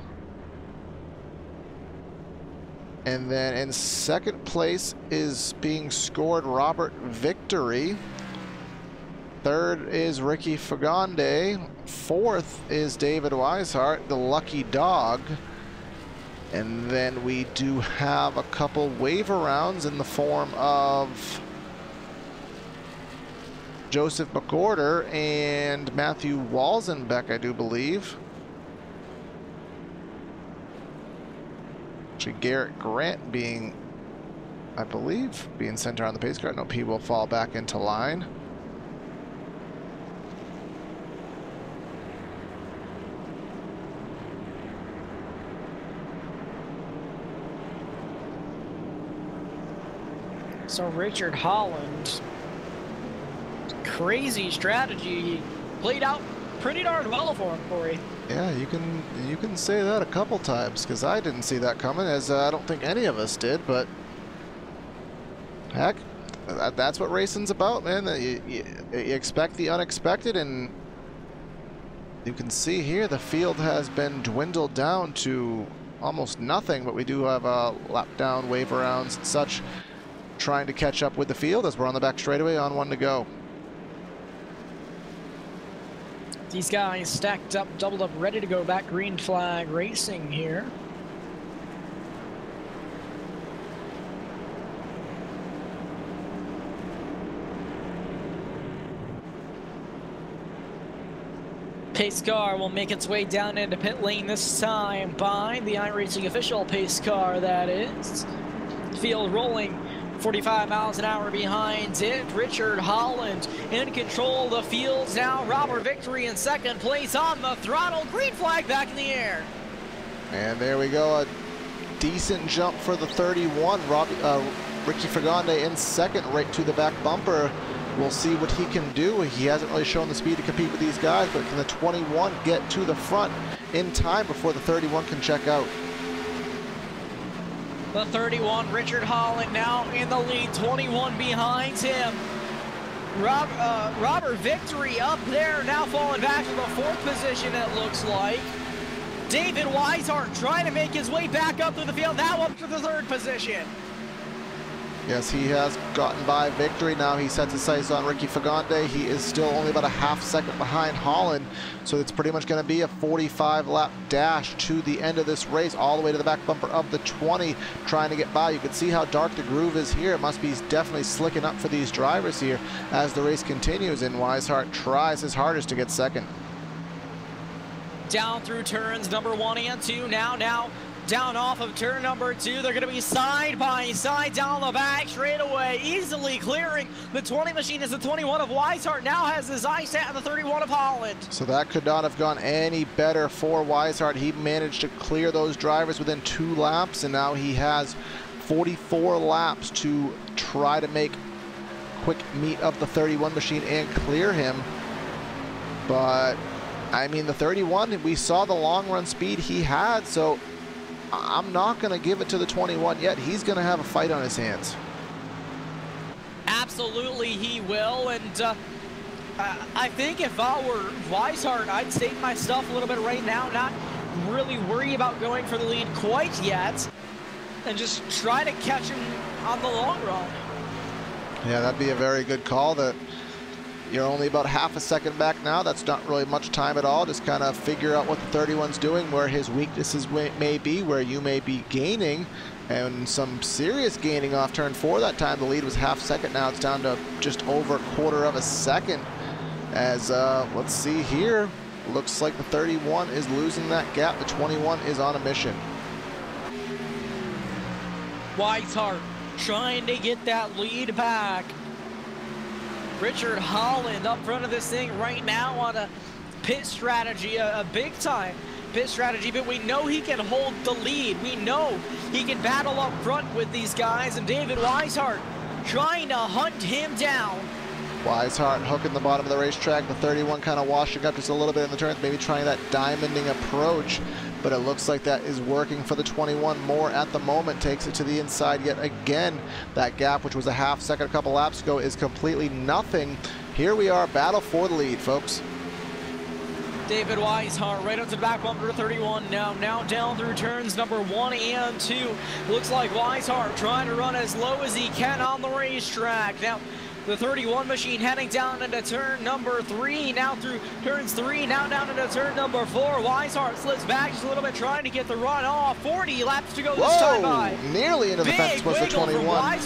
And then in second place is being scored Robert Victory. Third is Ricky Fagonde. Fourth is David Weishart, the lucky dog. And then we do have a couple waiver rounds in the form of Joseph McGorder and Matthew Walzenbeck, I do believe. Actually, Garrett Grant being, I believe, being sent around the pace car. Nope, he will fall back into line. So Richard Holland, crazy strategy, played out pretty darn well for him, Corey. Yeah, you can say that a couple times, because I didn't see that coming, as I don't think any of us did. But heck, that's what racing's about, man. You expect the unexpected, and you can see here the field has been dwindled down to almost nothing. But we do have lap down waiver rounds and such, trying to catch up with the field as we're on the back straightaway on one to go. These guys stacked up, doubled up, ready to go back. Green flag racing here. Pace car will make its way down into pit lane this time by the iRacing official pace car, that is. Field rolling 45 miles an hour behind it. Richard Holland in control of the field now. Robert Victory in second place on the throttle. Green flag back in the air. And there we go. A decent jump for the 31. Ricky Fagonde in second, right to the back bumper. We'll see what he can do. He hasn't really shown the speed to compete with these guys, but can the 21 get to the front in time before the 31 can check out? The 31, Richard Holland, now in the lead, 21 behind him. Robert Victory up there, now falling back to the fourth position, it looks like. David Weishart trying to make his way back up through the field, now up to the third position. Yes, he has gotten by Victory. Now he sets his sights on Ricky Fagonde. He is still only about a half second behind Holland, so it's pretty much going to be a 45-lap dash to the end of this race, all the way to the back bumper of the 20, trying to get by. You can see how dark the groove is here. It must be definitely slicking up for these drivers here as the race continues, and Weishart tries his hardest to get second. Down through turns number 1 and 2. Now down off of turn number 2. They're going to be side by side down the back straightaway, easily clearing the 20 machine as the 21 of Weishart now has his eye set on the 31 of Holland. So that could not have gone any better for Weishart. He managed to clear those drivers within 2 laps, and now he has 44 laps to try to make quick meet of the 31 machine and clear him. But I mean, the 31, we saw the long run speed he had, so I'm not going to give it to the 21 yet. He's going to have a fight on his hands. Absolutely he will, and I think if I were Weishart, I'd save my stuff a little bit right now, not really worry about going for the lead quite yet, and just try to catch him on the long run. Yeah, that'd be a very good call. That you're only about half a second back now. That's not really much time at all. Just kind of figure out what the 31's doing, where his weaknesses may be, where you may be gaining, and some serious gaining off turn 4. That time the lead was half second. Now it's down to just over a quarter of a second. As let's see here, looks like the 31 is losing that gap. The 21 is on a mission. Weishart trying to get that lead back. Richard Holland up front of this thing right now on a pit strategy, a big time pit strategy, but we know he can hold the lead. We know he can battle up front with these guys, and David Weishart trying to hunt him down. Weishart hooking the bottom of the racetrack. The 31 kind of washing up just a little bit in the turns, maybe trying that diamonding approach, but it looks like that is working for the 21 more at the moment. Takes it to the inside yet again. That gap, which was a half second a couple laps ago, is completely nothing. Here we are, battle for the lead, folks. David Weishart right onto the back bumper to 31 now down through turns number 1 and 2. Looks like Weishart trying to run as low as he can on the racetrack. Now the 31 machine heading down into turn number 3, now through turns 3, now down into turn number 4. Weishart slips back just a little bit, trying to get the run off. 40 laps to go this time by. Nearly into the fence was the 21.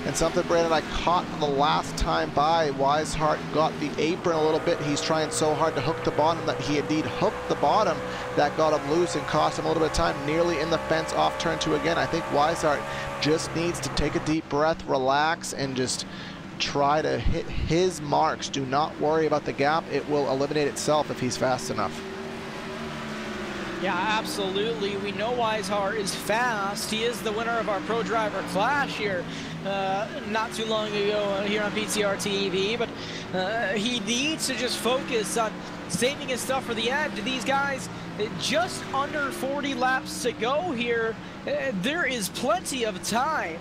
And something, Brandon, I caught the last time by. Weishart got the apron a little bit. He's trying so hard to hook the bottom that he indeed hooked the bottom. That got him loose and cost him a little bit of time. Nearly in the fence off turn 2 again. I think Weishart just needs to take a deep breath, relax, and just try to hit his marks. Do not worry about the gap. It will eliminate itself if he's fast enough. Yeah, absolutely. We know Weishart is fast. He is the winner of our Pro Driver Clash here not too long ago here on PTR TV, but he needs to just focus on saving his stuff for the end. These guys, just under 40 laps to go here. There is plenty of time.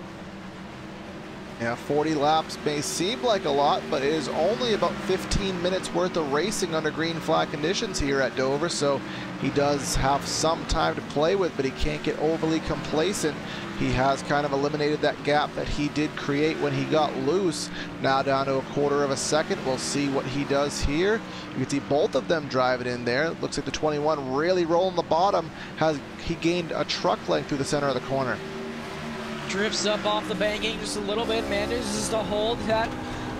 Yeah, 40 laps may seem like a lot, but it is only about 15 minutes worth of racing under green flag conditions here at Dover, so he does have some time to play with, but he can't get overly complacent. He has kind of eliminated that gap that he did create when he got loose. Now down to a quarter of a second. We'll see what he does here. You can see both of them driving in there. It looks like the 21 really rolling the bottom. He gained a truck length through the center of the corner. Drifts up off the banking just a little bit, manages to hold that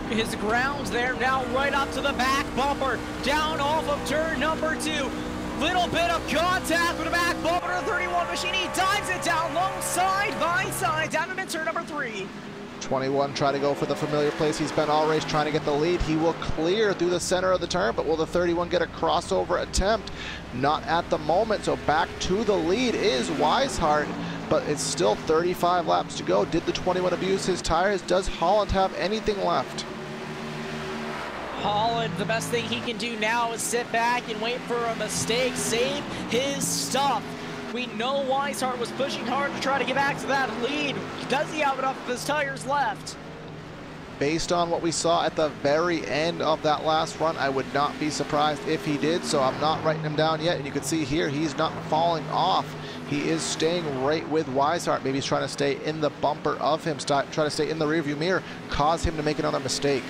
his grounds there. Now right up to the back bumper, down off of turn number 2. Little bit of contact with the back bumper to the 31 machine. He dives it down low, side by side, down into turn number 3. 21 try to go for the familiar place he's been all race, trying to get the lead. He will clear through the center of the turn, but will the 31 get a crossover attempt? Not at the moment, so back to the lead is Weishart, but it's still 35 laps to go. Did the 21 abuse his tires? Does Holland have anything left? Holland, the best thing he can do now is sit back and wait for a mistake, save his stuff. We know Weishart was pushing hard to try to get back to that lead. Does he have enough of his tires left? Based on what we saw at the very end of that last run, I would not be surprised if he did, so I'm not writing him down yet. And you can see here, he's not falling off. He is staying right with Weishart. Maybe he's trying to stay in the bumper of him, try to stay in the rearview mirror, cause him to make another mistake.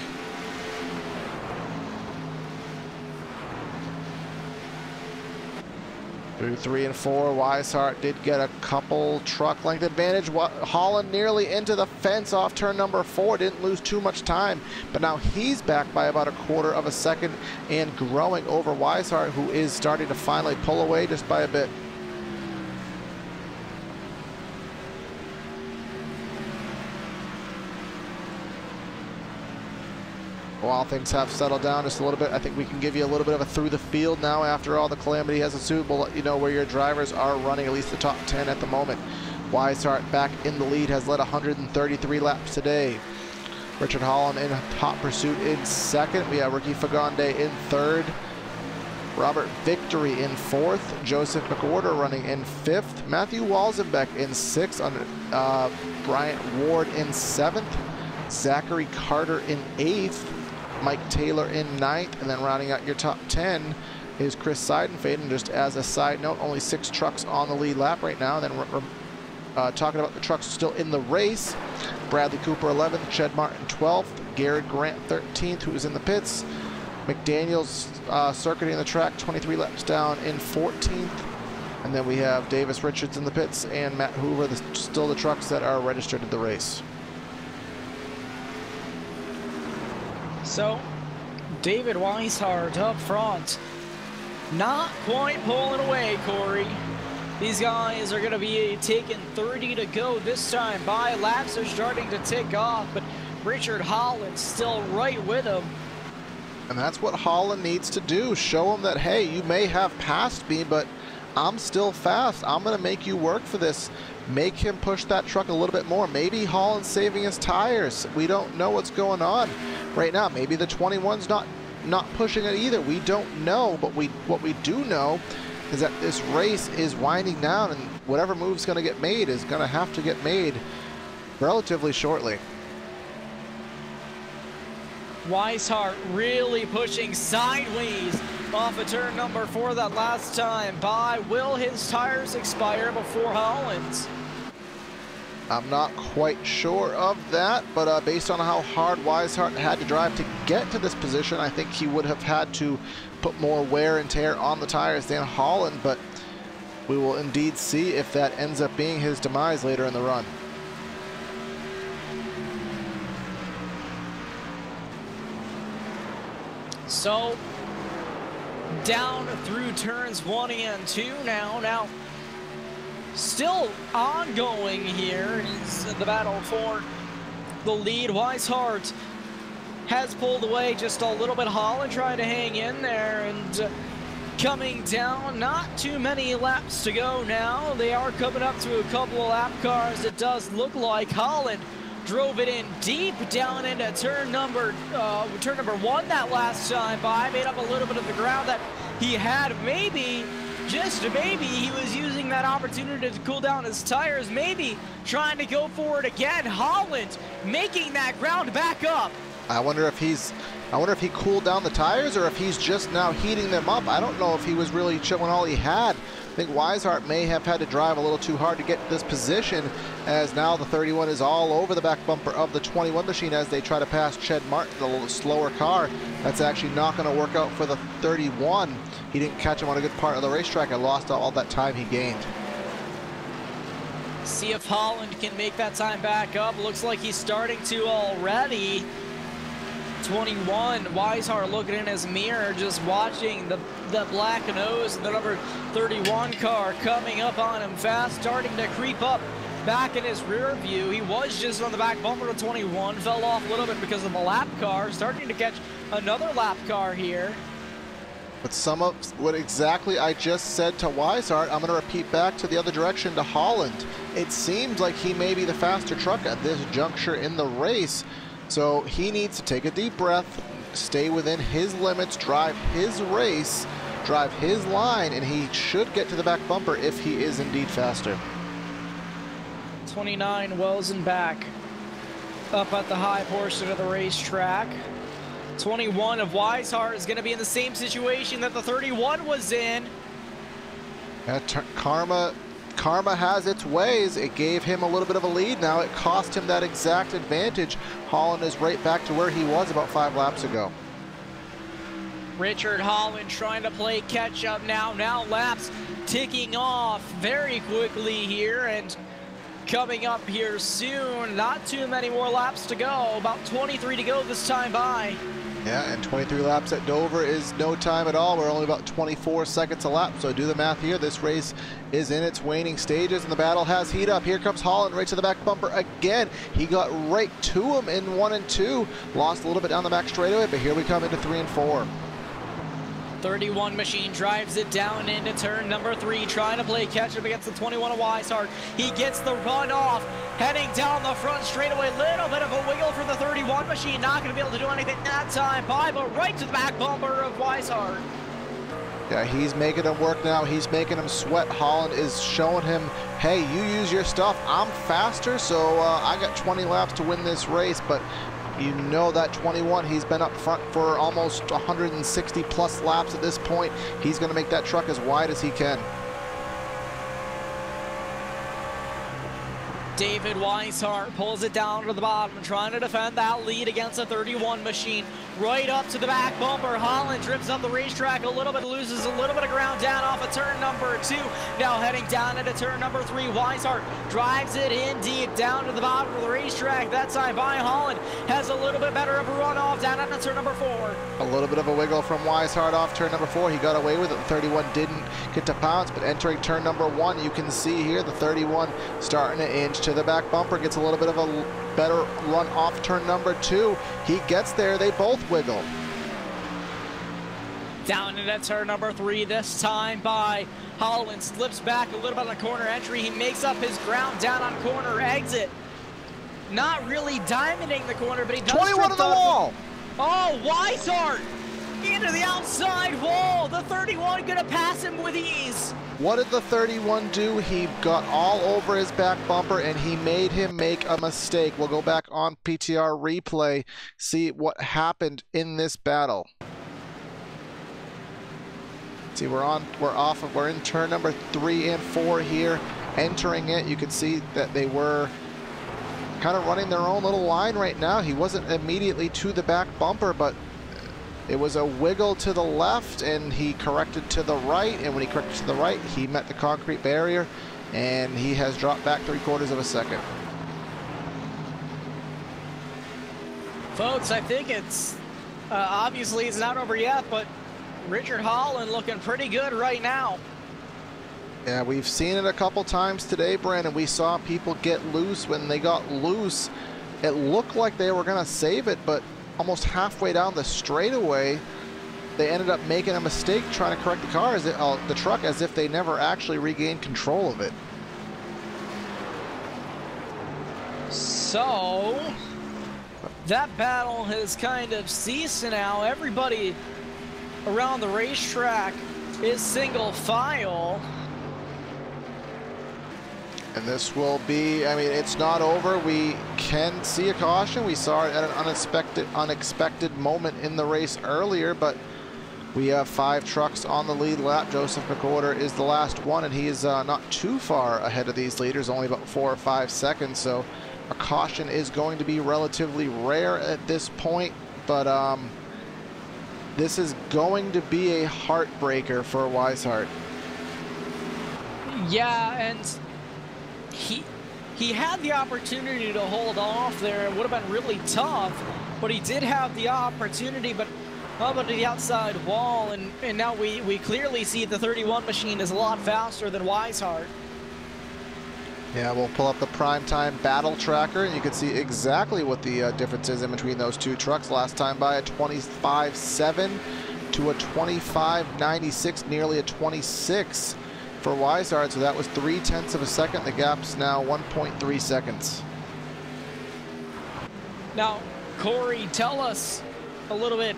Through 3 and 4, Weishart did get a couple truck length advantage. Holland nearly into the fence off turn number 4, didn't lose too much time, but now he's back by about a quarter of a second and growing over Weishart, who is starting to finally pull away just by a bit. while things have settled down just a little bit, I think we can give you a little bit of a through the field now after all the calamity has ensued. We'll let you know where your drivers are running, at least the top 10 at the moment. Weishart back in the lead, has led 133 laps today. Richard Holland in hot pursuit in second. We have Ricky Fagonde in third. Robert Victory in fourth. Joseph McWhorter running in fifth. Matthew Walzenbeck in sixth. Bryant Ward in seventh. Zachary Carter in eighth. Mike Taylor in ninth. And then rounding out your top 10 is Chris Seidenfaden. Just as a side note, only 6 trucks on the lead lap right now. Then we're talking about the trucks still in the race. Bradley Cooper 11th, Ched Martin 12th, Garrett Grant 13th, who is in the pits. McDaniel's circuiting the track 23 laps down in 14th. And then we have Davis Richards in the pits and Matt Hoover, still the trucks that are registered in the race. So, David Weishart up front. Not quite pulling away, Corey. These guys are going to be taking 30 to go this time by. Laps are starting to tick off, but Richard Holland's still right with him. And that's what Holland needs to do. Show him that, hey, you may have passed me, but I'm still fast. I'm going to make you work for this. Make him push that truck a little bit more. Maybe Holland's saving his tires. We don't know what's going on right now. Maybe the 21's not pushing it either. We don't know, but what we do know is that this race is winding down, and whatever move's going to get made is going to have to get made relatively shortly. Weishart really pushing sideways off of turn number 4 that last time by. Will his tires expire before Holland's? I'm not quite sure of that, but based on how hard Weishart had to drive to get to this position, I think he would have had to put more wear and tear on the tires than Holland, but we will indeed see if that ends up being his demise later in the run. So, down through turns 1 and 2 now. Still ongoing here is the battle for the lead. Weishart has pulled away just a little bit. Holland trying to hang in there and coming down. Not too many laps to go now. They are coming up to a couple of lap cars. It does look like Holland drove it in deep down into turn number 1 that last time by. Made up a little bit of the ground that he had. Maybe, just maybe, he was using that opportunity to cool down his tires. Maybe trying to go for it again. Holland making that ground back up. I wonder if he cooled down the tires or if he's just now heating them up. I don't know if he was really showing all he had. I think Weishart may have had to drive a little too hard to get to this position, as now the 31 is all over the back bumper of the 21 machine as they try to pass Ched Martin, a little slower car. That's actually not going to work out for the 31. He didn't catch him on a good part of the racetrack and lost all that time he gained. See if Holland can make that time back up. Looks like he's starting to already. 21, Weishart looking in his mirror, just watching the black nose and the number 31 car coming up on him fast, starting to creep up back in his rear view. He was just on the back bumper of 21, fell off a little bit because of the lap car, starting to catch another lap car here. But some of what exactly I just said to Weishart, I'm going to repeat back to the other direction to Holland. It seems like he may be the faster truck at this juncture in the race. So he needs to take a deep breath, stay within his limits, drive his race, drive his line, and he should get to the back bumper if he is indeed faster. 29 Welsenbach up at the high portion of the racetrack. 21 of Weishart is going to be in the same situation that the 31 was in. Karma has its ways. It gave him a little bit of a lead. Now it cost him that exact advantage. Holland is right back to where he was about 5 laps ago. Richard Holland trying to play catch up now. Now laps ticking off very quickly here and coming up here soon. Not too many more laps to go. About 23 to go this time by. Yeah, and 23 laps at Dover is no time at all. We're only about 24 seconds a lap, so do the math here. This race is in its waning stages, and the battle has heat up. Here comes Holland right to the back bumper again. He got right to him in 1 and 2. Lost a little bit down the back straightaway, but here we come into 3 and 4. 31 machine drives it down into turn number 3, trying to play catch up against the 21 of Weishart. He gets the run off, heading down the front straightaway. Little bit of a wiggle for the 31 machine. Not going to be able to do anything that time. But right to the back bumper of Weishart. Yeah, he's making him work now. He's making him sweat. Holland is showing him, hey, you use your stuff. I'm faster, so I got 20 laps to win this race. But you know that 21, he's been up front for almost 160 plus laps at this point. He's going to make that truck as wide as he can. David Weishart pulls it down to the bottom, trying to defend that lead against the 31 machine. Right up to the back bumper. Holland drifts up the racetrack a little bit, loses a little bit of ground down off of turn number 2. Now heading down into turn number 3. Weishart drives it in deep down to the bottom of the racetrack. That time by Holland has a little bit better of a run off down into turn number 4. A little bit of a wiggle from Weishart off turn number 4. He got away with it. The 31 didn't get to pounce, but entering turn number 1, you can see here the 31 starting to inch to the back bumper. Gets a little bit of a better run off turn number 2. He gets there. They both wiggle. Down into turn number 3 this time by Holland. Slips back a little bit on the corner entry. He makes up his ground down on corner exit. Not really diamonding the corner, but he does. 21 on the wall. Oh, Weishart into the outside wall. The 31 gonna pass him with ease. What did the 31 do? He got all over his back bumper and he made him make a mistake. We'll go back on PTR replay, see what happened in this battle. See, we're in turn number 3 and 4 here. Entering it, you can see that they were kind of running their own little line right now. He wasn't immediately to the back bumper, but it was a wiggle to the left, and he corrected to the right, and when he corrected to the right, he met the concrete barrier, and he has dropped back 3/4 of a second. Folks, I think it's, obviously it's not over yet, but Richard Holland looking pretty good right now. Yeah, we've seen it a couple times today, Brandon. We saw people get loose. When they got loose, it looked like they were going to save it, but almost halfway down the straightaway, they ended up making a mistake trying to correct the car, the truck, as if they never actually regained control of it. So that battle has kind of ceased now. Everybody around the racetrack is single file. And this will be, I mean, it's not over. We can see a caution. We saw it at an unexpected moment in the race earlier, but we have 5 trucks on the lead lap. Joseph McWhorter is the last one, and he is not too far ahead of these leaders, only about 4 or 5 seconds. So a caution is going to be relatively rare at this point, but this is going to be a heartbreaker for Weishart. Yeah, and he had the opportunity to hold off there. It would have been really tough, but he did have the opportunity. But how about the outside wall? And now we clearly see the 31 machine is a lot faster than Weishart. Yeah, we'll pull up the primetime battle tracker, and you can see exactly what the difference is in between those two trucks. Last time by a 25.7 to a 25.96, nearly a 26 for Weishart, so that was 0.3 of a second. The gap's now 1.3 seconds. Now, Corey, tell us a little bit,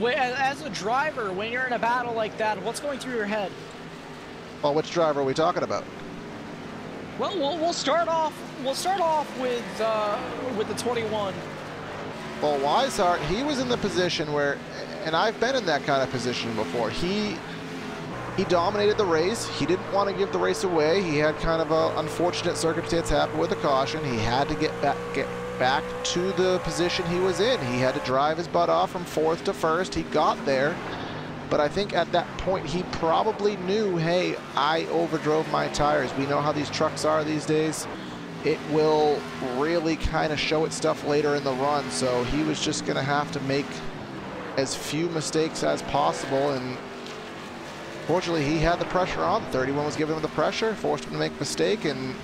as a driver, when you're in a battle like that, what's going through your head? Well, which driver are we talking about? Well, we'll start off with the 21. Well, Weishart, he was in the position where, and I've been in that kind of position before. He dominated the race. He didn't want to give the race away. He had kind of an unfortunate circumstance happen with a caution. He had to get back to the position he was in. He had to drive his butt off from 4th to 1st. He got there, but I think at that point he probably knew, hey, I overdrove my tires. We know how these trucks are these days. it will really kind of show its stuff later in the run. So he was just going to have to make as few mistakes as possible, and fortunately he had the pressure on. 31 was giving him the pressure, forced him to make a mistake, and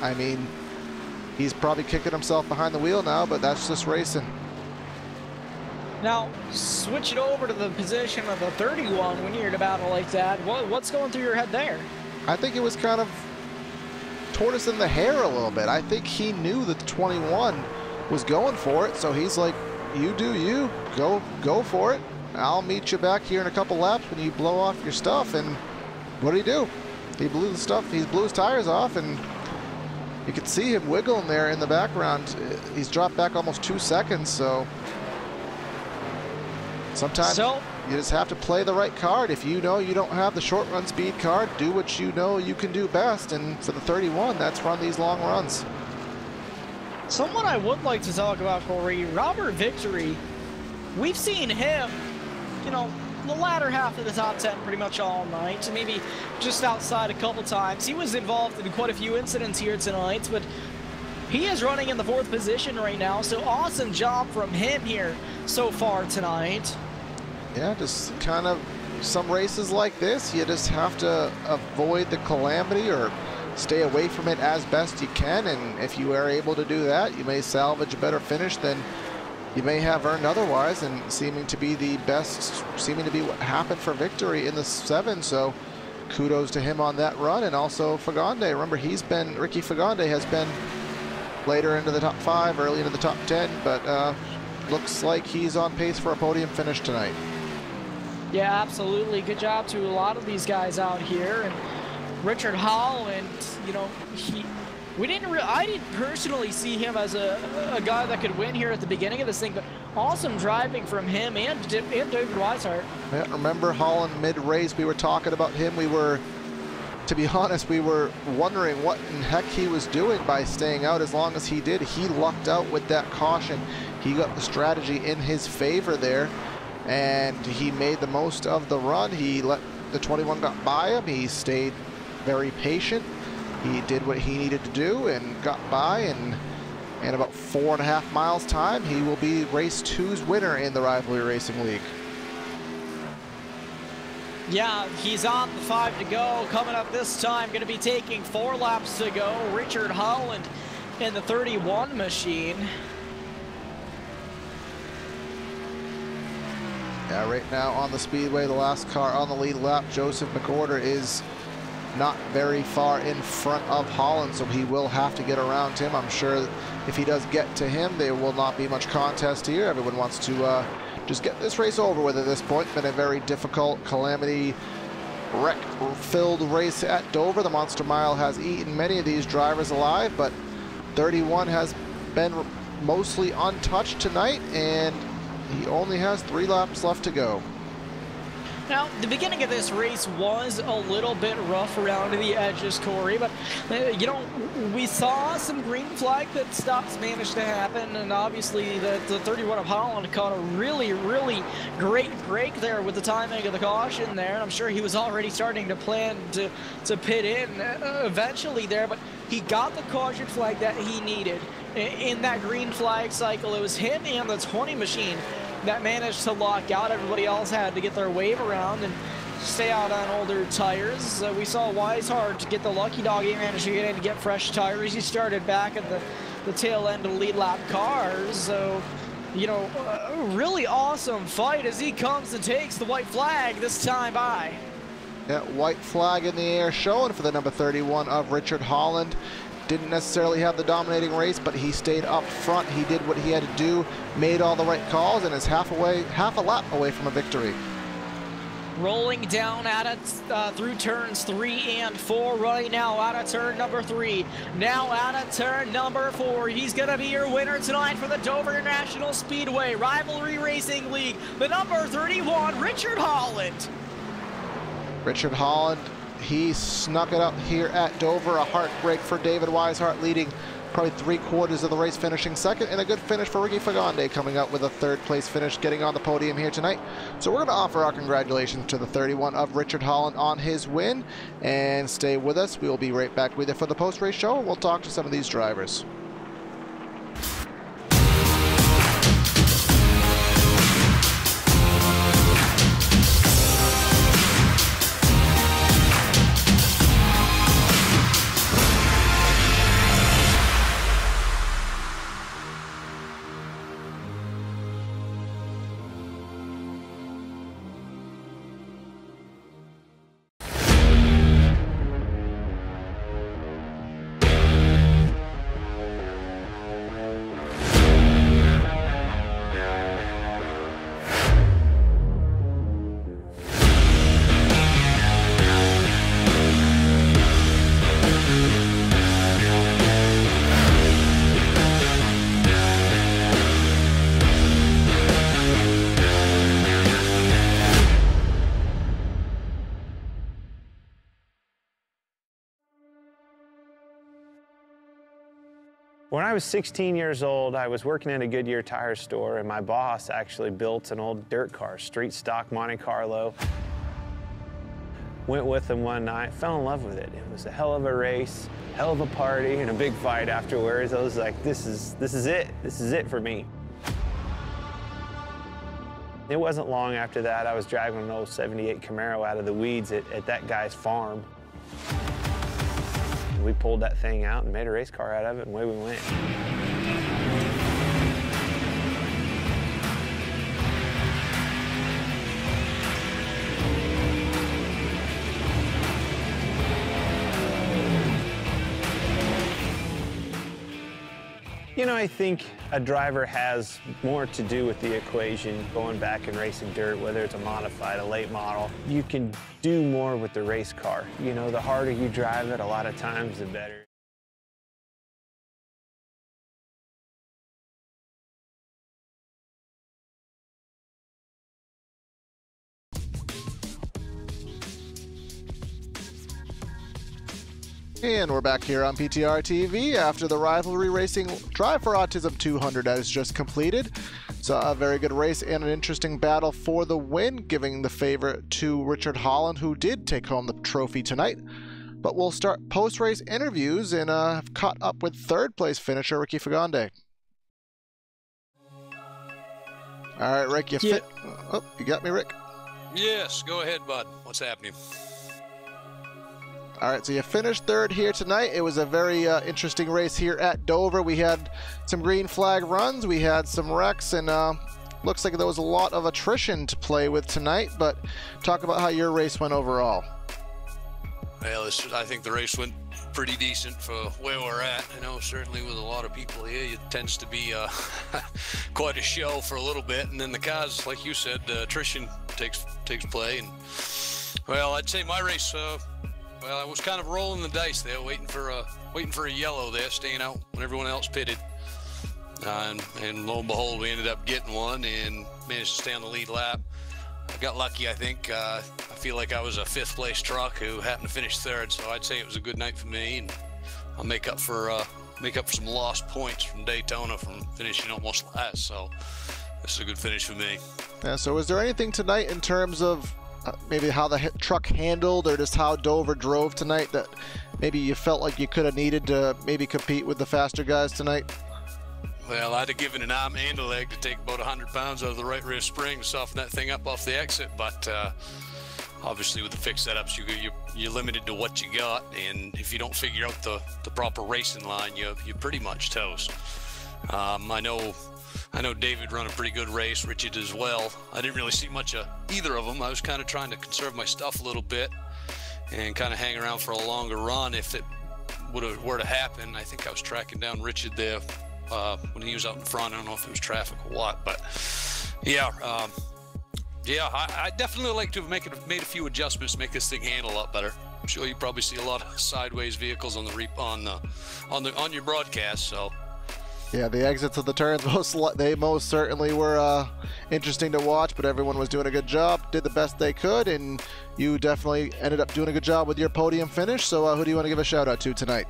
I mean, he's probably kicking himself behind the wheel now, but that's just racing. Now, switch it over to the position of the 31 when you're in a battle like that. What's going through your head there? I think it was kind of tortoise in the hair a little bit. I think he knew that the 21 was going for it, so he's like, you do you, go for it. I'll meet you back here in a couple laps when you blow off your stuff. And what did he do? He blew the stuff, he blew his tires off, and you could see him wiggling there in the background. He's dropped back almost 2 seconds, so sometimes you just have to play the right card. If you know you don't have the short run speed card, do what you know you can do best, and for the 31, that's run these long runs. Someone I would like to talk about, Corey, Robert Victory. We've seen him, you know, the latter half of the top 10 pretty much all night, maybe just outside a couple times. He was involved in quite a few incidents here tonight, but he is running in the 4th position right now, so awesome job from him here so far tonight. Yeah, just kind of some races like this, you just have to avoid the calamity or stay away from it as best you can, and if you are able to do that, you may salvage a better finish than you may have earned otherwise, and seeming to be the best, seeming to be what happened for Victory in the 7, so kudos to him on that run. And also Fagonde, remember Ricky Fagonde has been later into the top 5, early into the top 10, but looks like he's on pace for a podium finish tonight. Yeah, absolutely. Good job to a lot of these guys out here. And Richard Holland, you know, I didn't personally see him as a guy that could win here at the beginning of this thing, but awesome driving from him and David Weishart. Yeah, remember Holland mid-race, we were talking about him. To be honest, we were wondering what in heck he was doing by staying out as long as he did. He lucked out with that caution. He got the strategy in his favor there, and he made the most of the run. He let the 21 got by him. He stayed very patient. He did what he needed to do and got by, and in about 4.5 miles time, he will be race 2's winner in the Rivalry Racing League. Yeah, he's on the 5 to go. Coming up this time, going to be taking 4 laps to go. Richard Holland in the 31 machine. Yeah, right now on the speedway, the last car on the lead lap, Joseph McOrder, is not very far in front of Holland, so he will have to get around him. I'm sure if he does get to him, there will not be much contest here. Everyone wants to just get this race over with at this point. Been a very difficult, calamity, wreck-filled race at Dover. The Monster Mile has eaten many of these drivers alive, but 31 has been mostly untouched tonight, and he only has 3 laps left to go. Now, the beginning of this race was a little bit rough around the edges, Corey, but, you know, we saw some green flag that stops managed to happen, and obviously the 31 of Holland caught a really, really great break there with the timing of the caution there, and I'm sure he was already starting to plan to pit in eventually there, but he got the caution flag that he needed. In that green flag cycle, it was him and the 20 machine that managed to lock out. Everybody else had to get their wave around and stay out on older tires. We saw Weishart get the lucky dog. He managed to get in to get fresh tires. He started back at the tail end of the lead lap cars. So, you know, a really awesome fight as he comes and takes the white flag this time by. Yeah, white flag in the air showing for the number 31 of Richard Holland. Didn't necessarily have the dominating race, but he stayed up front. He did what he had to do, made all the right calls, and is half a lap away from a victory. Rolling down at it through turns 3 and 4 right now, out of turn number 3. Now out of turn number 4. He's going to be your winner tonight for the Dover International Speedway Rivalry Racing League, the number 31, Richard Holland. Richard Holland, he snuck it up here at Dover. A heartbreak for David Weishart, leading probably 3/4 of the race finishing second, and a good finish for Ricky Fagonde coming out with a 3rd place finish, getting on the podium here tonight. So we're going to offer our congratulations to the 31 of Richard Holland on his win, and stay with us. We'll be right back with you for the post-race show, and we'll talk to some of these drivers. When I was 16 years old, I was working in a Goodyear tire store, and my boss actually built an old dirt car, street stock Monte Carlo. Went with him one night, fell in love with it. It was a hell of a race, hell of a party, and a big fight afterwards. I was like, this is it. This is it for me. It wasn't long after that, I was driving an old 78 Camaro out of the weeds at that guy's farm. We pulled that thing out and made a race car out of it, and away we went. You know, I think a driver has more to do with the equation going back and racing dirt, whether it's a modified, a late model. You can do more with the race car. You know, the harder you drive it, a lot of times, the better. And we're back here on PTR TV after the Rivalry Racing Drive for Autism 200 that is just completed. So a very good race and an interesting battle for the win, giving the favor to Richard Holland, who did take home the trophy tonight. But we'll start post-race interviews and have caught up with 3rd place finisher Ricky Fagonde. All right, Rick, you fit? Oh, you got me, Rick? Yes, go ahead, bud. What's happening? All right, so you finished 3rd here tonight. It was a very interesting race here at Dover. We had some green flag runs, we had some wrecks, and looks like there was a lot of attrition to play with tonight. But talk about how your race went overall. Well, I think the race went pretty decent for where we're at. I know certainly with a lot of people here, it tends to be quite a show for a little bit, and then the cars, like you said, attrition takes play. And well, I'd say my race. Well, I was kind of rolling the dice there, waiting for a yellow there, staying out when everyone else pitted. And lo and behold, we ended up getting one and managed to stay on the lead lap. I got lucky, I think. I feel like I was a 5th place truck who happened to finish 3rd, so I'd say it was a good night for me, and I'll make up for some lost points from Daytona from finishing almost last. So this is a good finish for me. Yeah. So was there anything tonight in terms of maybe how the truck handled, or just how Dover drove tonight, that maybe you felt like you could have needed to maybe compete with the faster guys tonight? Well, I'd have given an arm and a leg to take about 100 pounds out of the right rear spring to soften that thing up off the exit, but obviously with the fixed setups, you're limited to what you got, and if you don't figure out the proper racing line, you're pretty much toast. I know David run a pretty good race, Richard as well. I didn't really see much of either of them. I was kind of trying to conserve my stuff a little bit and kind of hang around for a longer run if it were to happen. I think I was tracking down Richard there when he was out in front. I don't know if it was traffic or what, but yeah, I definitely like to have made a few adjustments to make this thing handle a lot better. I'm sure you probably see a lot of sideways vehicles on your broadcast, so. Yeah, the exits of the turns, they most certainly were interesting to watch, but everyone was doing a good job, did the best they could, and you definitely ended up doing a good job with your podium finish. So who do you want to give a shout out to tonight?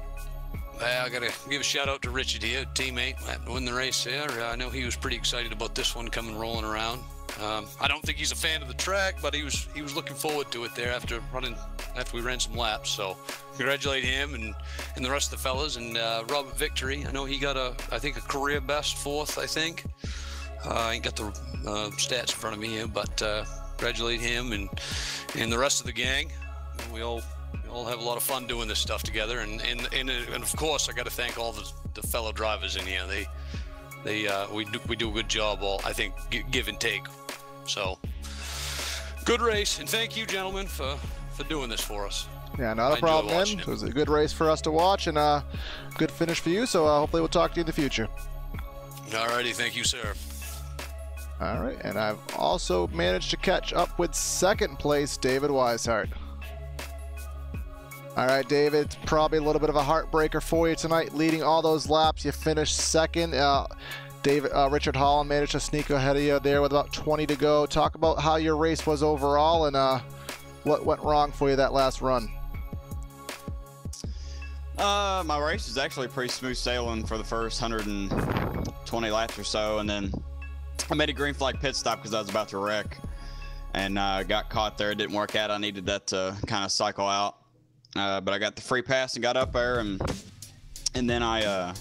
I got to give a shout out to Richard here, teammate, happened to win the race there. I know he was pretty excited about this one coming rolling around. I don't think he's a fan of the track, but he was looking forward to it there after we ran some laps. So congratulate him and the rest of the fellas. And Robert Victory, I know he got I think a career best 4th, I think. I ain't got the stats in front of me here, but congratulate him and the rest of the gang. We all have a lot of fun doing this stuff together, and of course I got to thank all the fellow drivers in here. We do a good job, I think, give and take. So good race, and thank you, gentlemen, for doing this for us. Yeah, not a problem, man. It was a good race for us to watch, and a good finish for you. So hopefully we'll talk to you in the future. Alrighty, thank you, sir. All right, and I've also managed to catch up with 2nd place David Weishart. All right, David, it's probably a little bit of a heartbreaker for you tonight. Leading all those laps, you finished 2nd. Richard Holland managed to sneak ahead of you there with about 20 to go. Talk about how your race was overall and what went wrong for you that last run. My race was actually pretty smooth sailing for the first 120 laps or so, and then I made a green flag pit stop because I was about to wreck and got caught there. It didn't work out. I needed that to kind of cycle out. But I got the free pass and got up there, and then I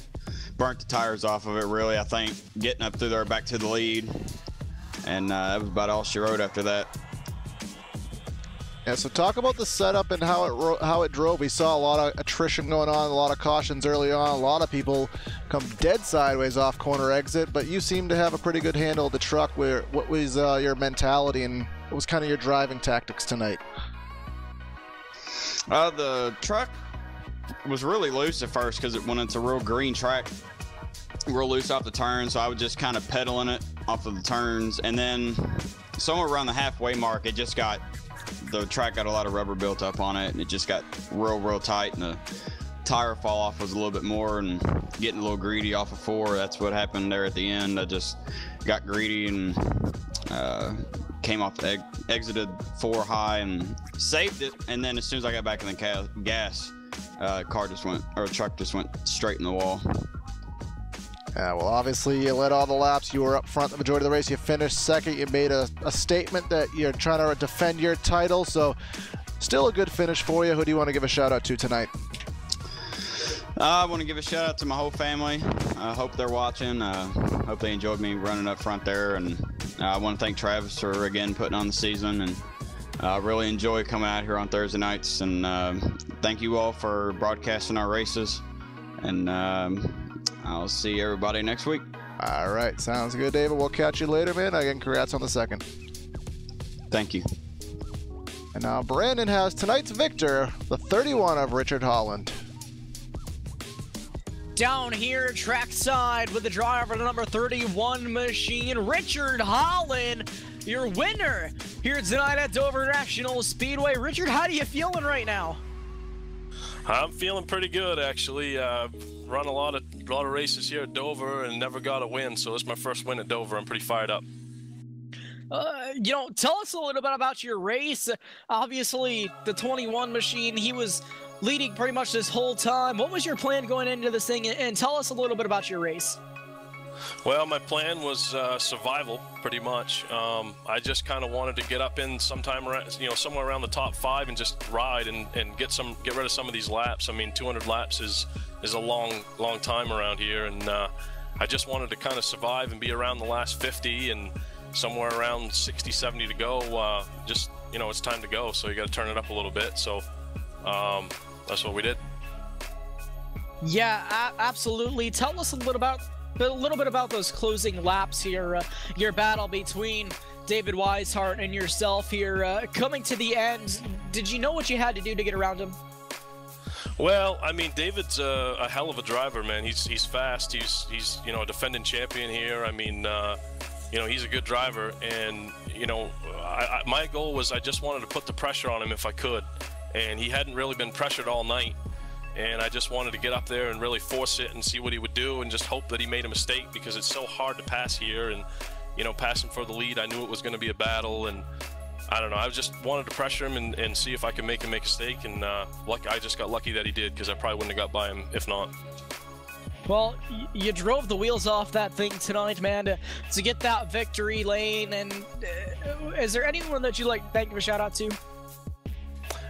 burnt the tires off of it, really. I think getting up through there back to the lead, and that was about all she wrote after that. Yeah, so talk about the setup and how it drove. We saw a lot of attrition going on, a lot of cautions early on. A lot of people come dead sideways off corner exit, but you seem to have a pretty good handle of the truck. What was your mentality and what was kind of your driving tactics tonight? The truck was really loose at first because when it's a real green track, real loose off the turn, so I was just kind of pedaling it off of the turns, and then somewhere around the halfway mark, the track got a lot of rubber built up on it, and it just got real tight, and the tire fall off was a little bit more, and getting a little greedy off of 4. That's what happened there at the end. I just got greedy and came off the exited 4 high and saved it, and then as soon as I got back in the gas, the truck just went straight in the wall. Yeah, well, obviously you led all the laps. You were up front the majority of the race. You finished 2nd. You made a statement that you're trying to defend your title, so still a good finish for you. Who do you want to give a shout out to tonight? I want to give a shout out to my whole family. I hope they're watching. Hope they enjoyed me running up front there, and I want to thank Travis for again putting on the season, and I really enjoy coming out here on Thursday nights, and thank you all for broadcasting our races, and I'll see everybody next week. All right, sounds good, David. We'll catch you later, man. Again, congrats on the 2nd. Thank you. And now Brandon has tonight's victor, the 31 of Richard Holland. Down here trackside with the driver of the number 31 machine, Richard Holland, your winner here tonight at Dover National Speedway. Richard, how are you feeling right now? I'm feeling pretty good, actually. Run a lot of races here at Dover and never got a win, so it's my first win at Dover. I'm pretty fired up. Tell us a little bit about your race. Obviously, the 21 machine, he was leading pretty much this whole time. What was your plan going into this thing, and tell us a little bit about your race? Well, my plan was survival, pretty much. I just kind of wanted to get up in sometime around, somewhere around the top 5 and just ride and get rid of some of these laps. I mean, 200 laps is a long time around here, and I just wanted to kind of survive and be around the last 50 and somewhere around 60, 70 to go. It's time to go, so you got to turn it up a little bit. So that's what we did. Yeah, absolutely. Tell us a little bit about those closing laps here, your battle between David Weishart and yourself here. Coming to the end, did you know what you had to do to get around him? Well, I mean, David's a hell of a driver, man. He's fast. He's a defending champion here. I mean, he's a good driver, and my goal was I just wanted to put the pressure on him if I could, and he hadn't really been pressured all night. And I just wanted to get up there and really force it and see what he would do and just hope that he made a mistake, because it's so hard to pass here. And, passing for the lead, I knew it was going to be a battle. And, I don't know. I just wanted to pressure him and see if I could make him make a mistake, and I just got lucky that he did, because I probably wouldn't have got by him if not. Well, you drove the wheels off that thing tonight, man, to get that victory lane. And is there anyone that you'd like to thank a shout out to?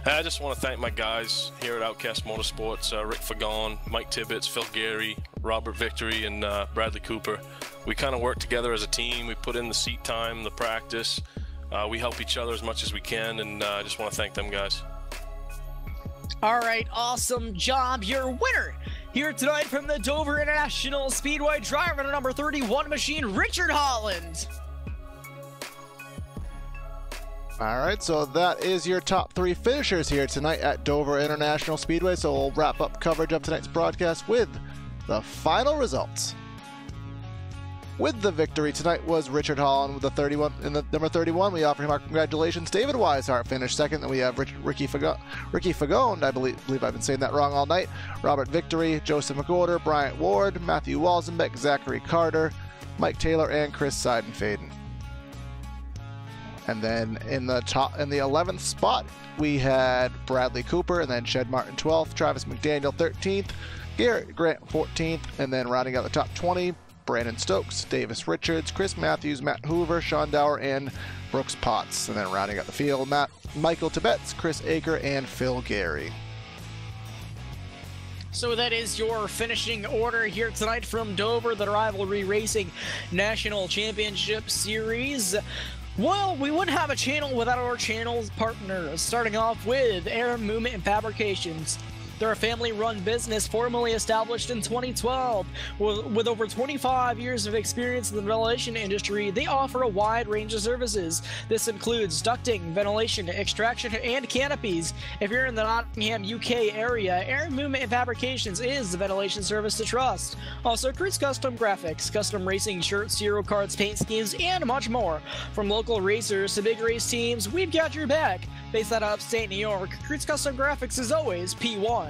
I just want to thank my guys here at Outcast Motorsports, Rick Fagon, Mike Tibbetts, Phil Gary, Robert Victory, and Bradley Cooper. We kind of work together as a team. We put in the seat time, the practice. We help each other as much as we can, and I just want to thank them guys. All right, awesome job. Your winner here tonight from the Dover International Speedway, driver number 31 machine, Richard Holland. All right, so that is your top 3 finishers here tonight at Dover International Speedway. So we'll wrap up coverage of tonight's broadcast with the final results. With the victory tonight was Richard Holland with the 31 in the number 31. We offer him our congratulations. David Weishart finished second. Then we have Ricky Fagon. I believe I've been saying that wrong all night. Robert Victory, Joseph McWhorter, Bryant Ward, Matthew Walzenbeck, Zachary Carter, Mike Taylor, and Chris Seidenfaden. And then in the 11th spot, we had Bradley Cooper, and then Shed Martin 12th, Travis McDaniel 13th, Garrett Grant 14th, and then rounding out the top 20, Brandon Stokes, Davis Richards, Chris Matthews, Matt Hoover, Sean Dower, and Brooks Potts. And then rounding out the field, Michael Tibbetts, Chris Aker, and Phil Gary. So that is your finishing order here tonight from Dover, the Rivalry Racing National Championship Series. Well, we wouldn't have a channel without our channel's partners, starting off with Movement Fabrications. They're a family-run business formally established in 2012. With over 25 years of experience in the ventilation industry, they offer a wide range of services. This includes ducting, ventilation, extraction, and canopies. If you're in the Nottingham, UK area, Air Movement Fabrications is the ventilation service to trust. Also, Krutz Custom Graphics, custom racing shirts, hero cards, paint schemes, and much more. From local racers to big race teams, we've got your back. Based out of upstate New York, Krutz Custom Graphics is always P1.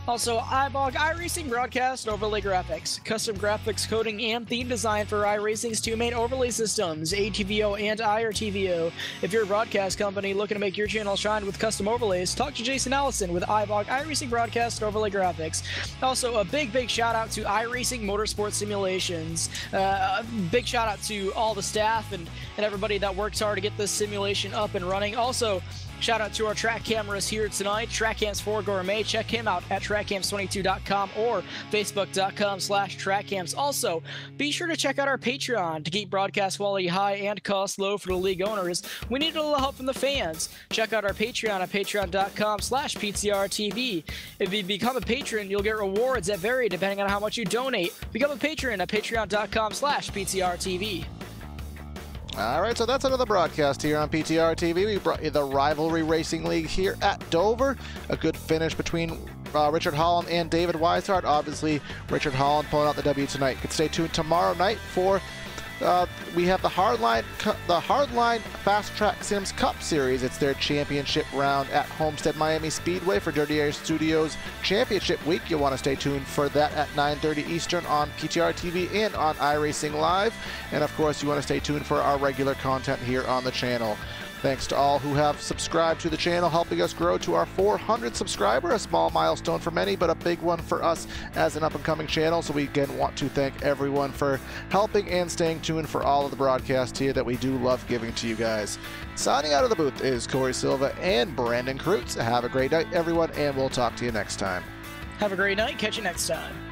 Also, iBog iRacing Broadcast Overlay Graphics, custom graphics coding and theme design for iRacing's 2 main overlay systems, ATVO and IRTVO. If you're a broadcast company looking to make your channel shine with custom overlays, talk to Jason Allison with iBog iRacing Broadcast Overlay Graphics. Also, a big shout out to iRacing Motorsport Simulations. Big shout out to all the staff and everybody that works hard to get this simulation up and running. Also, shout out to our track cameras here tonight, TrackCams4 Gourmet. Check him out at trackcams22.com or facebook.com/trackcams. Also, be sure to check out our Patreon to keep broadcast quality high and costs low for the league owners. We need a little help from the fans. Check out our Patreon at patreon.com/PTRTV. If you become a patron, you'll get rewards that vary depending on how much you donate. Become a patron at patreon.com/PTRTV. All right, so that's another broadcast here on PTR TV. We brought you the Rivalry Racing League here at Dover. A good finish between Richard Holland and David Weishart. Obviously, Richard Holland pulling out the W tonight. You can stay tuned tomorrow night for we have the Hardline Fast Track Sims Cup Series. It's their championship round at Homestead Miami Speedway for Dirty Air Studios Championship Week. You'll want to stay tuned for that at 9:30 Eastern on PTR TV and on iRacing Live. And of course, you want to stay tuned for our regular content here on the channel. Thanks to all who have subscribed to the channel, helping us grow to our 400 subscriber, a small milestone for many, but a big one for us as an up-and-coming channel. So we again want to thank everyone for helping and staying tuned for all of the broadcasts here that we do love giving to you guys. Signing out of the booth is Corey Silva and Brandon Krutz. Have a great night, everyone, and we'll talk to you next time. Have a great night. Catch you next time.